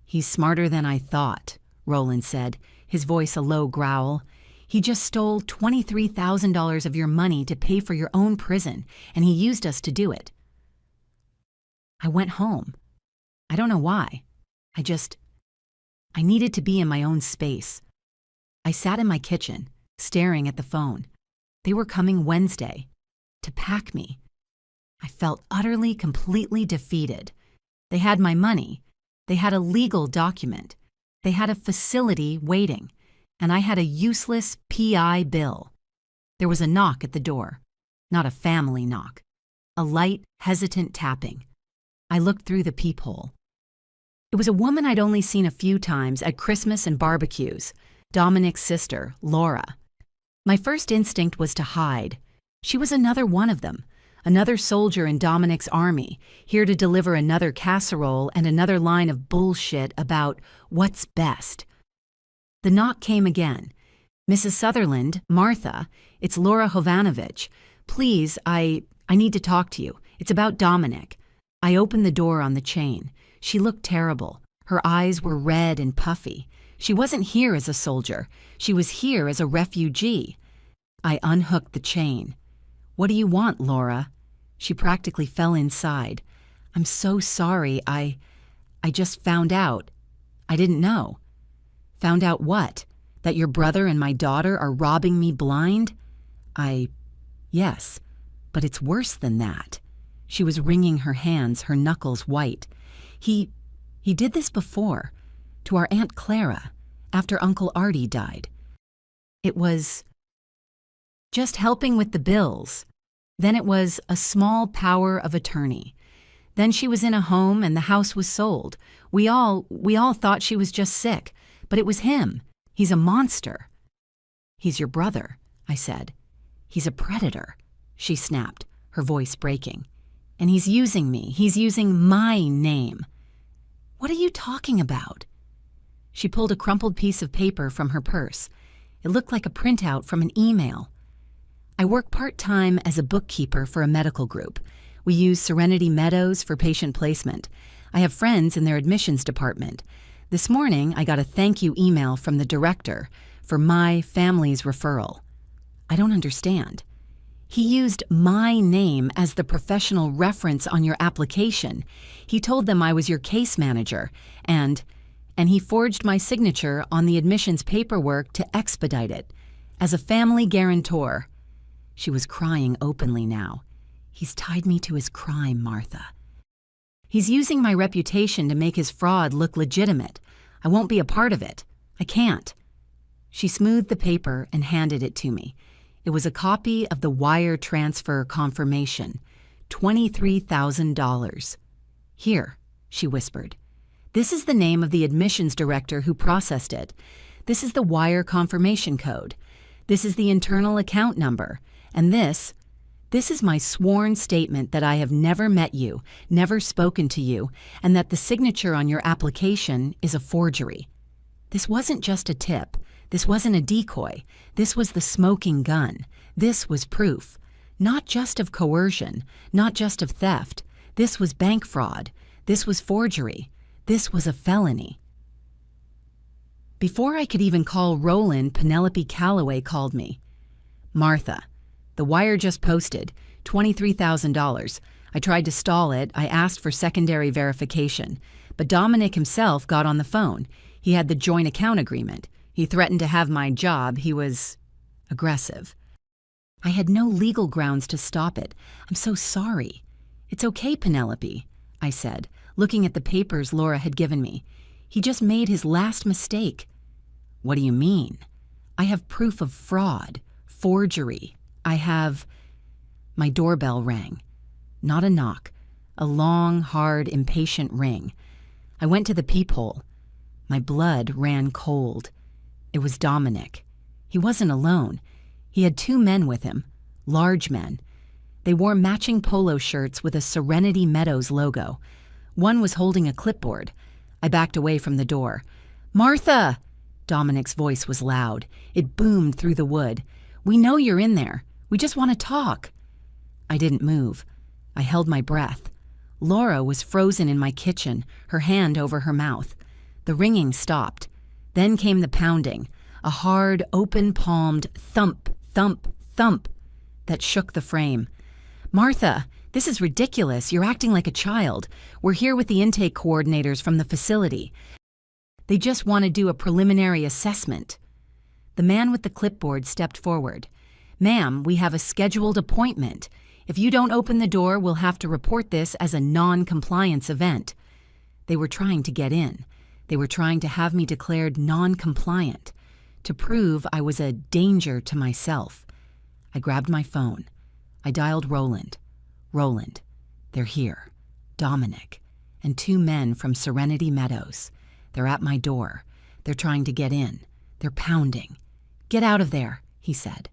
He's smarter than I thought, Roland said, his voice a low growl. He just stole $23,000 of your money to pay for your own prison, and he used us to do it. I went home. I don't know why. I needed to be in my own space. I sat in my kitchen, staring at the phone. They were coming Wednesday to pack me. I felt utterly, completely defeated. They had my money. They had a legal document. They had a facility waiting, and I had a useless PI bill. There was a knock at the door. Not a family knock. A light, hesitant tapping. I looked through the peephole. It was a woman I'd only seen a few times at Christmas and barbecues, Dominic's sister, Laura. My first instinct was to hide. She was another one of them, another soldier in Dominic's army, here to deliver another casserole and another line of bullshit about what's best. The knock came again. Mrs. Sutherland, Martha, it's Laura Jovanovich. Please, I need to talk to you. It's about Dominic. I opened the door on the chain. She looked terrible. Her eyes were red and puffy. She wasn't here as a soldier. She was here as a refugee. I unhooked the chain. What do you want, Laura? She practically fell inside. I'm so sorry. I just found out. I didn't know. Found out what? That your brother and my daughter are robbing me blind? Yes, but it's worse than that. She was wringing her hands, her knuckles white. He did this before, to our Aunt Clara, after Uncle Artie died. It was just helping with the bills. Then it was a small power of attorney. Then she was in a home and the house was sold. We all thought she was just sick, but it was him. He's a monster. He's your brother, I said. He's a predator, she snapped, her voice breaking. And he's using me. He's using my name. What are you talking about? She pulled a crumpled piece of paper from her purse. It looked like a printout from an email. I work part-time as a bookkeeper for a medical group. We use Serenity Meadows for patient placement. I have friends in their admissions department. This morning, I got a thank you email from the director for my family's referral. I don't understand. He used my name as the professional reference on your application. He told them I was your case manager, and he forged my signature on the admissions paperwork to expedite it, as a family guarantor. She was crying openly now. He's tied me to his crime, Martha. He's using my reputation to make his fraud look legitimate. I won't be a part of it. I can't. She smoothed the paper and handed it to me. It was a copy of the wire transfer confirmation, $23,000. Here, she whispered. This is the name of the admissions director who processed it. This is the wire confirmation code. This is the internal account number. And this is my sworn statement that I have never met you, never spoken to you, and that the signature on your application is a forgery. This wasn't just a tip. This wasn't a decoy. This was the smoking gun. This was proof. Not just of coercion, not just of theft. This was bank fraud. This was forgery. This was a felony. Before I could even call Roland, Penelope Calloway called me. Martha, the wire just posted, $23,000. I tried to stall it. I asked for secondary verification. But Dominic himself got on the phone. He had the joint account agreement. He threatened to have my job. He was aggressive. I had no legal grounds to stop it. I'm so sorry. It's okay, Penelope, I said, looking at the papers Laura had given me. He just made his last mistake. What do you mean? I have proof of fraud, forgery. I have... My doorbell rang. Not a knock. A long, hard, impatient ring. I went to the peephole. My blood ran cold. It was Dominic. He wasn't alone. He had 2 men with him, large men. They wore matching polo shirts with a Serenity Meadows logo. One was holding a clipboard. I backed away from the door. Martha! Dominic's voice was loud. It boomed through the wood. We know you're in there. We just want to talk. I didn't move. I held my breath. Laura was frozen in my kitchen, her hand over her mouth. The ringing stopped. Then came the pounding, a hard, open-palmed thump, thump, thump that shook the frame. Martha, this is ridiculous. You're acting like a child. We're here with the intake coordinators from the facility. They just want to do a preliminary assessment. The man with the clipboard stepped forward. Ma'am, we have a scheduled appointment. If you don't open the door, we'll have to report this as a non-compliance event. They were trying to get in. They were trying to have me declared non-compliant, to prove I was a danger to myself. I grabbed my phone. I dialed Roland. Roland, they're here. Dominic, and 2 men from Serenity Meadows. They're at my door. They're trying to get in. They're pounding. Get out of there, he said.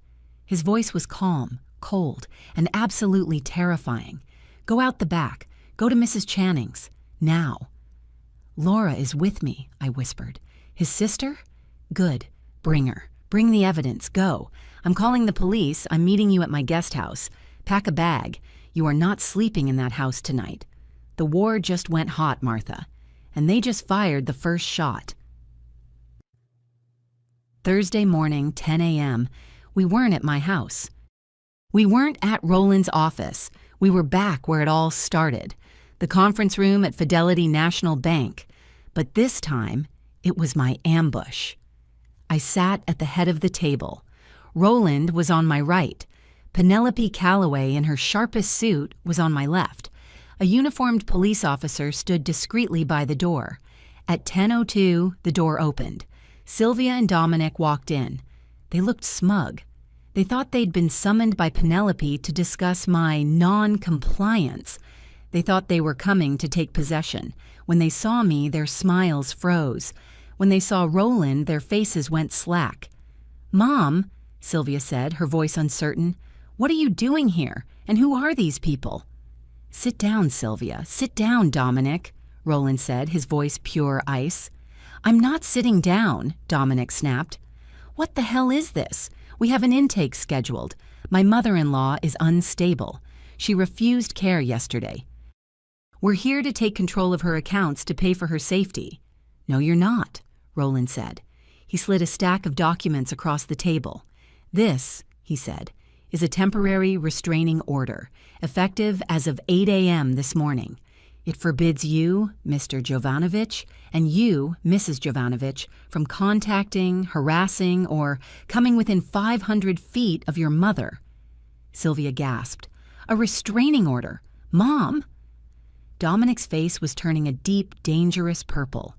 His voice was calm, cold, and absolutely terrifying. Go out the back. Go to Mrs. Channing's. Now. Laura is with me, I whispered. His sister? Good. Bring her. Bring the evidence. Go. I'm calling the police. I'm meeting you at my guest house. Pack a bag. You are not sleeping in that house tonight. The war just went hot, Martha. And they just fired the first shot. Thursday morning, 10 a.m., we weren't at my house. We weren't at Roland's office. We were back where it all started, the conference room at Fidelity National Bank. But this time, it was my ambush. I sat at the head of the table. Roland was on my right. Penelope Calloway, in her sharpest suit, was on my left. A uniformed police officer stood discreetly by the door. At 10:02, the door opened. Sylvia and Dominic walked in. They looked smug. They thought they'd been summoned by Penelope to discuss my non-compliance. They thought they were coming to take possession. When they saw me, their smiles froze. When they saw Roland, their faces went slack. Mom, Sylvia said, her voice uncertain, what are you doing here? And who are these people? Sit down, Sylvia. Sit down, Dominic, Roland said, his voice pure ice. I'm not sitting down, Dominic snapped. What the hell is this? We have an intake scheduled. My mother-in-law is unstable. She refused care yesterday. We're here to take control of her accounts to pay for her safety. No, you're not, Roland said. He slid a stack of documents across the table. This, he said, is a temporary restraining order, effective as of 8 a.m. this morning. It forbids you, Mr. Jovanovich, and you, Mrs. Jovanovich, from contacting, harassing, or coming within 500 feet of your mother. Sylvia gasped. A restraining order? Mom? Dominic's face was turning a deep, dangerous purple.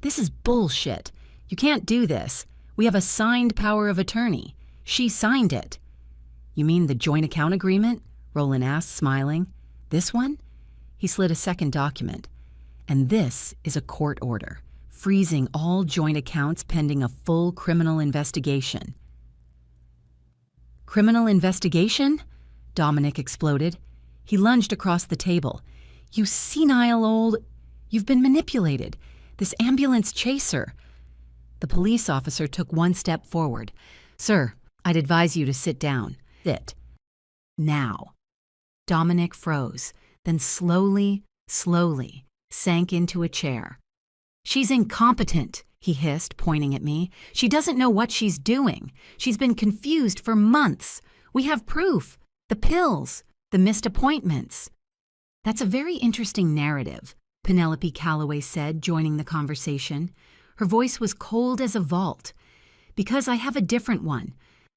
This is bullshit. You can't do this. We have a signed power of attorney. She signed it. You mean the joint account agreement? Roland asked, smiling. This one? He slid a second document. And this is a court order, freezing all joint accounts pending a full criminal investigation. Criminal investigation? Dominic exploded. He lunged across the table. You senile old... You've been manipulated. This ambulance chaser. The police officer took one step forward. Sir, I'd advise you to sit down. Sit. Now. Dominic froze, then slowly sank into a chair. She's incompetent, he hissed, pointing at me. "She doesn't know what she's doing. She's been confused for months. We have proof. The pills, the missed appointments." "That's a very interesting narrative," Penelope Calloway said, joining the conversation. Her voice was cold as a vault. "Because I have a different one.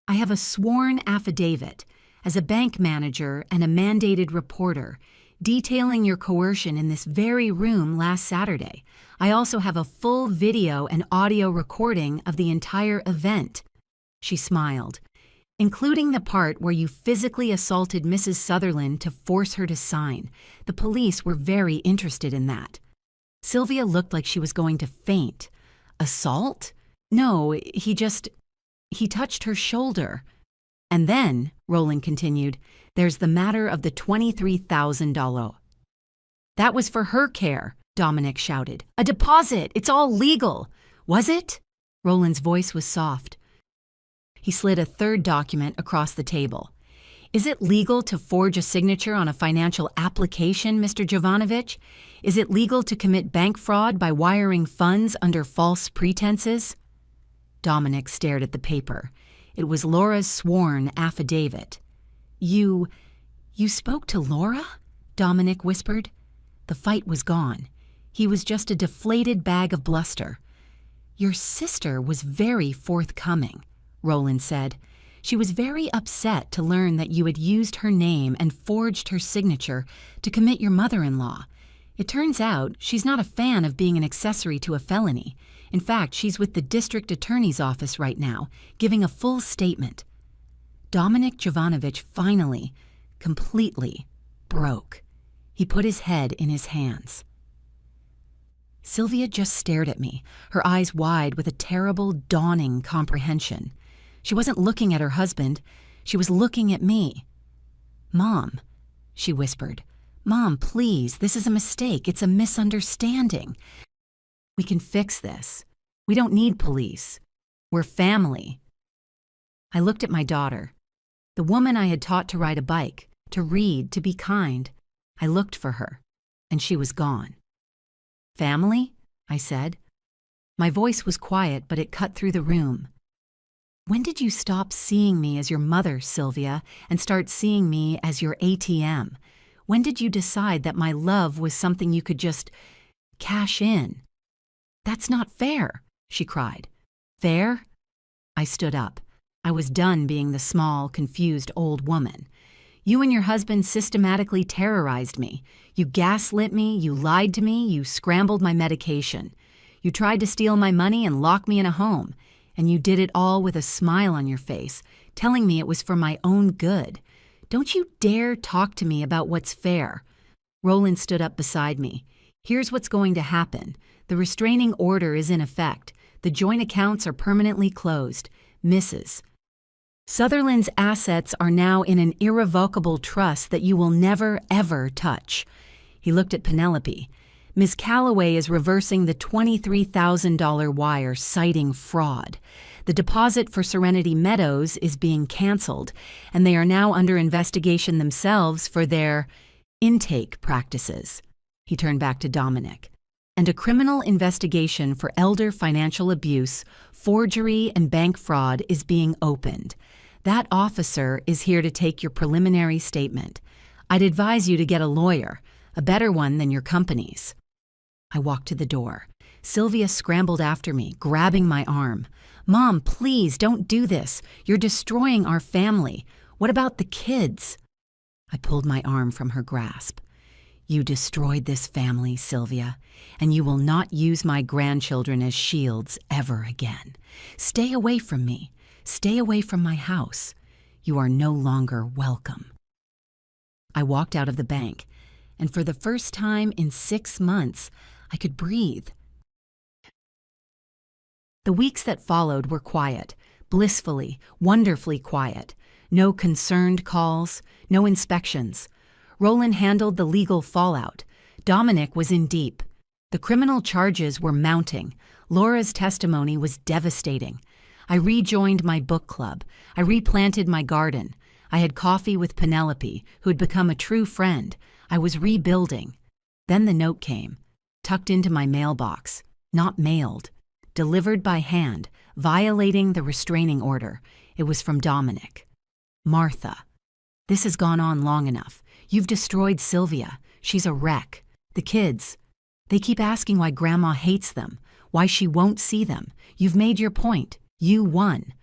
I have a sworn affidavit as a bank manager and a mandated reporter, detailing your coercion in this very room last Saturday. I also have a full video and audio recording of the entire event." She smiled. "Including the part where you physically assaulted Mrs. Sutherland to force her to sign. The police were very interested in that." Sylvia looked like she was going to faint. "Assault? No, he touched her shoulder." "And then," Roland continued, "there's the matter of the $23,000. "That was for her care," Dominic shouted. "A deposit! It's all legal!" "Was it?" Roland's voice was soft. He slid a third document across the table. "Is it legal to forge a signature on a financial application, Mr. Jovanovich? Is it legal to commit bank fraud by wiring funds under false pretenses?" Dominic stared at the paper. It was Laura's sworn affidavit. You spoke to Laura?" Dominic whispered. The fight was gone. He was just a deflated bag of bluster. "Your sister was very forthcoming," Roland said. "She was very upset to learn that you had used her name and forged her signature to commit your mother-in-law. It turns out she's not a fan of being an accessory to a felony. In fact, she's with the district attorney's office right now, giving a full statement." Dominic Jovanovich finally, completely, broke. He put his head in his hands. Sylvia just stared at me, her eyes wide with a terrible, dawning comprehension. She wasn't looking at her husband. She was looking at me. "Mom," she whispered. "Mom, please, this is a mistake. It's a misunderstanding. We can fix this. We don't need police. We're family." I looked at my daughter, the woman I had taught to ride a bike, to read, to be kind. I looked for her, and she was gone. "Family?" I said. My voice was quiet, but it cut through the room. "When did you stop seeing me as your mother, Sylvia, and start seeing me as your ATM? When did you decide that my love was something you could just cash in?" "That's not fair," she cried. "Fair?" I stood up. I was done being the small, confused old woman. "You and your husband systematically terrorized me. You gaslit me, you lied to me, you scrambled my medication. You tried to steal my money and lock me in a home. And you did it all with a smile on your face, telling me it was for my own good. Don't you dare talk to me about what's fair." Roland stood up beside me. "Here's what's going to happen. The restraining order is in effect. The joint accounts are permanently closed. Mrs. Sutherland's assets are now in an irrevocable trust that you will never, ever touch." He looked at Penelope. "Ms. Calloway is reversing the $23,000 wire citing fraud. The deposit for Serenity Meadows is being canceled, and they are now under investigation themselves for their intake practices." He turned back to Dominic. "And a criminal investigation for elder financial abuse, forgery, and bank fraud is being opened. That officer is here to take your preliminary statement. I'd advise you to get a lawyer, a better one than your company's." I walked to the door. Sylvia scrambled after me, grabbing my arm. "Mom, please don't do this. You're destroying our family. What about the kids?" I pulled my arm from her grasp. "You destroyed this family, Sylvia, and you will not use my grandchildren as shields ever again. Stay away from me. Stay away from my house. You are no longer welcome." I walked out of the bank, and for the first time in 6 months, I could breathe. The weeks that followed were quiet, blissfully, wonderfully quiet. No concerned calls, no inspections. Roland handled the legal fallout. Dominic was in deep. The criminal charges were mounting. Laura's testimony was devastating. I rejoined my book club. I replanted my garden. I had coffee with Penelope, who had become a true friend. I was rebuilding. Then the note came, tucked into my mailbox, not mailed, delivered by hand, violating the restraining order. It was from Dominic. Martha, this has gone on long enough. You've destroyed Sylvia. She's a wreck. The kids, they keep asking why Grandma hates them, why she won't see them. You've made your point. You won.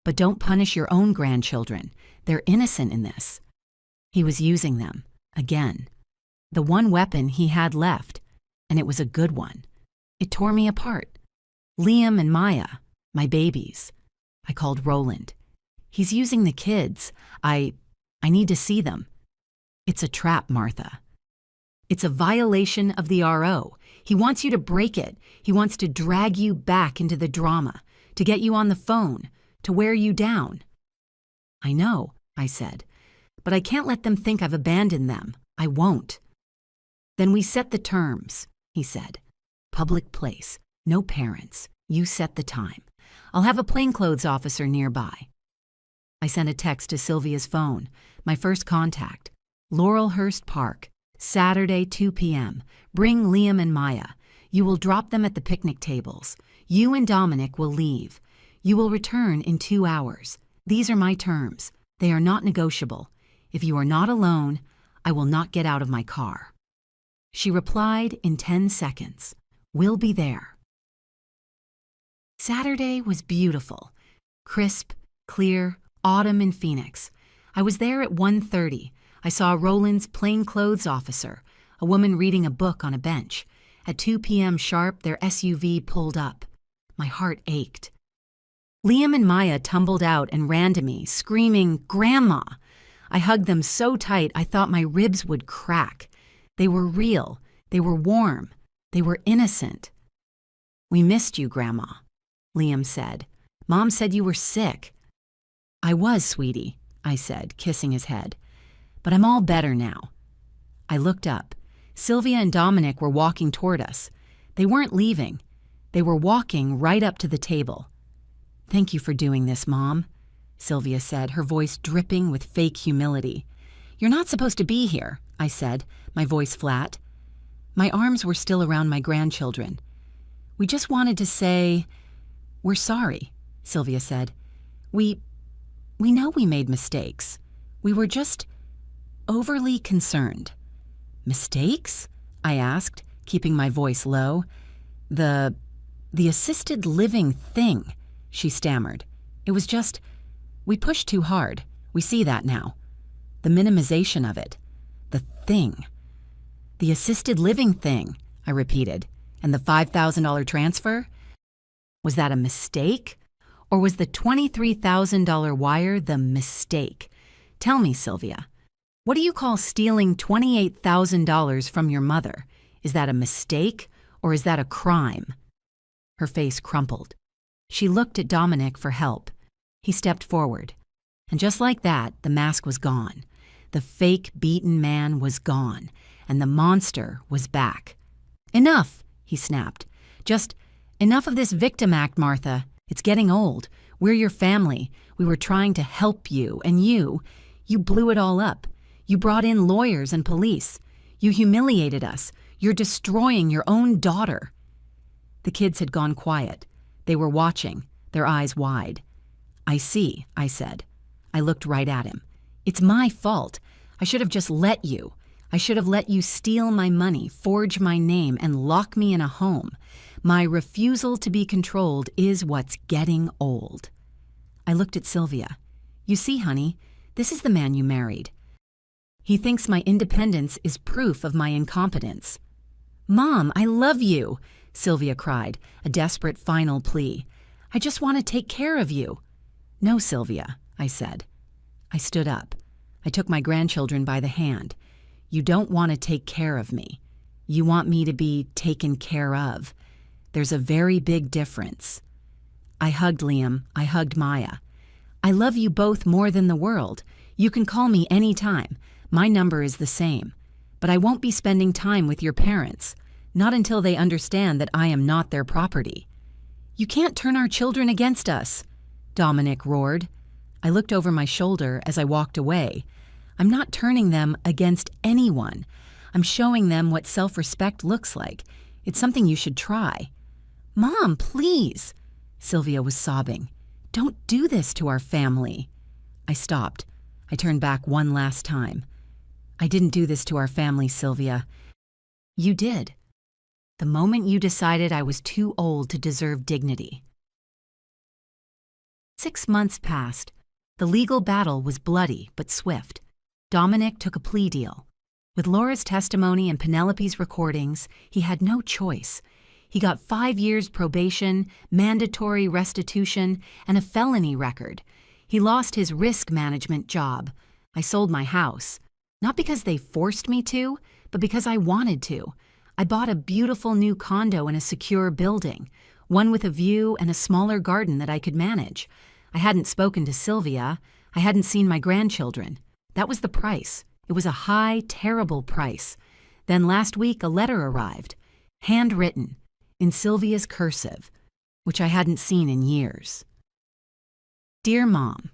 But don't punish your own grandchildren. They're innocent in this. He was using them, again. The one weapon he had left, and it was a good one. It tore me apart. Liam and Maya, my babies. I called Roland. He's using the kids. I need to see them. It's a trap, Martha. It's a violation of the RO. He wants you to break it. He wants to drag you back into the drama, to get you on the phone, to wear you down. I know, I said, but I can't let them think I've abandoned them. I won't. Then we set the terms, he said. Public place, no parents. You set the time. I'll have a plainclothes officer nearby. I sent a text to Sylvia's phone, my first contact. Laurelhurst Park, Saturday, 2 p.m. Bring Liam and Maya. You will drop them at the picnic tables. You and Dominic will leave. You will return in 2 hours. These are my terms. They are not negotiable. If you are not alone, I will not get out of my car. She replied in 10 seconds. We'll be there. Saturday was beautiful. Crisp, clear, autumn in Phoenix. I was there at 1:30. I saw Roland's plainclothes officer, a woman reading a book on a bench. At 2 p.m. sharp, their SUV pulled up. My heart ached. Liam and Maya tumbled out and ran to me, screaming, "Grandma!" I hugged them so tight I thought my ribs would crack. They were real. They were warm. They were innocent. "We missed you, Grandma," Liam said. "Mom said you were sick." "I was, sweetie," I said, kissing his head. "But I'm all better now." I looked up. Sylvia and Dominic were walking toward us. They weren't leaving. They were walking right up to the table. "Thank you for doing this, Mom," Sylvia said, her voice dripping with fake humility. "You're not supposed to be here," I said, my voice flat. My arms were still around my grandchildren. "We just wanted to say, we're sorry," Sylvia said. We know we made mistakes. We were just overly concerned." "Mistakes?" I asked, keeping my voice low. The assisted living thing," she stammered. "It was just, we pushed too hard. We see that now. The minimization of it. The thing. The assisted living thing," I repeated. "And the $5,000 transfer? Was that a mistake? Or was the $23,000 wire the mistake? Tell me, Sylvia, what do you call stealing $28,000 from your mother? Is that a mistake or is that a crime?" Her face crumpled. She looked at Dominic for help. He stepped forward. And just like that, the mask was gone. The fake, beaten man was gone, and the monster was back. "Enough," he snapped. "Just enough of this victim act, Martha. It's getting old. We're your family. We were trying to help you, and you blew it all up. You brought in lawyers and police. You humiliated us. You're destroying your own daughter." The kids had gone quiet. They were watching, their eyes wide. "I see," I said. I looked right at him. "It's my fault. I should have just let you. I should have let you steal my money, forge my name, and lock me in a home. My refusal to be controlled is what's getting old." I looked at Sylvia. "You see, honey, this is the man you married. He thinks my independence is proof of my incompetence." "Mom, I love you," Sylvia cried, a desperate final plea. "I just want to take care of you." "No, Sylvia," I said. I stood up. I took my grandchildren by the hand. "You don't want to take care of me. You want me to be taken care of. There's a very big difference." I hugged Liam. I hugged Maya. "I love you both more than the world. You can call me any time. My number is the same. But I won't be spending time with your parents. Not until they understand that I am not their property." "You can't turn our children against us," Dominic roared. I looked over my shoulder as I walked away. "I'm not turning them against anyone. I'm showing them what self-respect looks like. It's something you should try." Mom, please! Sylvia was sobbing. Don't do this to our family. I stopped. I turned back one last time. I didn't do this to our family, Sylvia. You did. The moment you decided I was too old to deserve dignity. 6 months passed. The legal battle was bloody but swift. Dominic took a plea deal. With Laura's testimony and Penelope's recordings, he had no choice. He got 5 years probation, mandatory restitution, and a felony record. He lost his risk management job. I sold my house. Not because they forced me to, but because I wanted to. I bought a beautiful new condo in a secure building, one with a view and a smaller garden that I could manage. I hadn't spoken to Sylvia. I hadn't seen my grandchildren. That was the price. It was a high, terrible price. Then last week a letter arrived, handwritten, in Sylvia's cursive, which I hadn't seen in years. Dear Mom,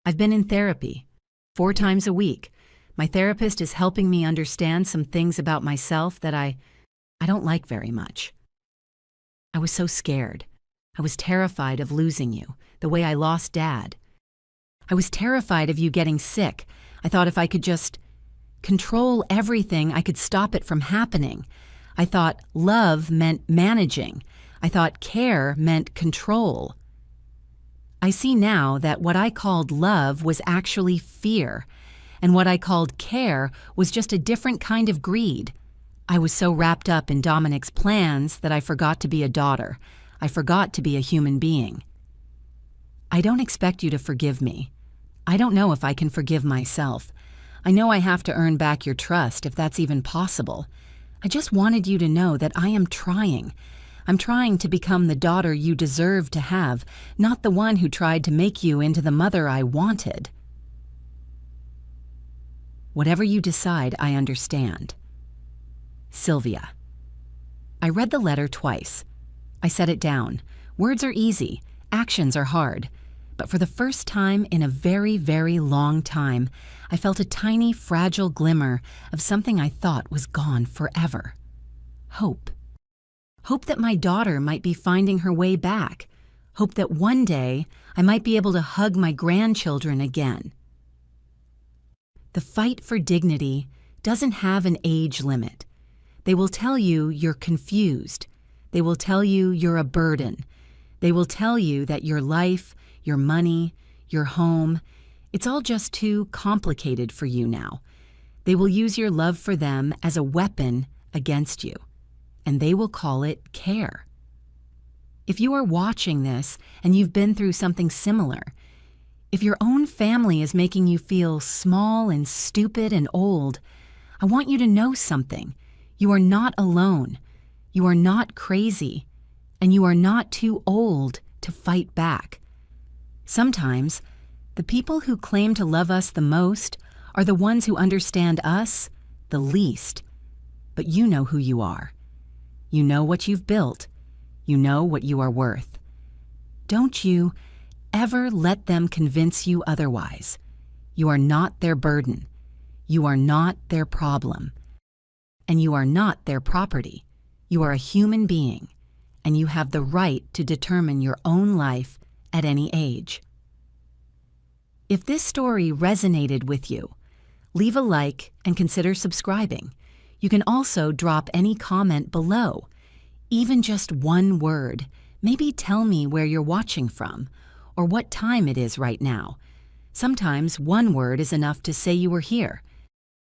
I've been in therapy 4 times a week. My therapist is helping me understand some things about myself that I don't like very much. I was so scared. I was terrified of losing you, the way I lost Dad. I was terrified of you getting sick. I thought if I could just control everything, I could stop it from happening. I thought love meant managing. I thought care meant control. I see now that what I called love was actually fear, and what I called care was just a different kind of greed. I was so wrapped up in Dominic's plans that I forgot to be a daughter. I forgot to be a human being. I don't expect you to forgive me. I don't know if I can forgive myself. I know I have to earn back your trust, if that's even possible. I just wanted you to know that I am trying. I'm trying to become the daughter you deserve to have, not the one who tried to make you into the mother I wanted. Whatever you decide, I understand. Sylvia. I read the letter twice. I set it down. Words are easy, actions are hard. But for the first time in a very, very long time, I felt a tiny, fragile glimmer of something I thought was gone forever. Hope. Hope that my daughter might be finding her way back. Hope that one day I might be able to hug my grandchildren again. The fight for dignity doesn't have an age limit. They will tell you you're confused. They will tell you you're a burden. They will tell you that your life, your money, your home, it's all just too complicated for you now. They will use your love for them as a weapon against you, and they will call it care. If you are watching this and you've been through something similar, if your own family is making you feel small and stupid and old, I want you to know something. You are not alone. You are not crazy, and you are not too old to fight back. Sometimes, the people who claim to love us the most are the ones who understand us the least. But you know who you are. You know what you've built. You know what you are worth. Don't you ever let them convince you otherwise. You are not their burden. You are not their problem. And you are not their property. You are a human being, and you have the right to determine your own life at any age. If this story resonated with you, leave a like and consider subscribing. You can also drop any comment below, even just one word. Maybe tell me where you're watching from, or what time it is right now. Sometimes one word is enough to say you were here.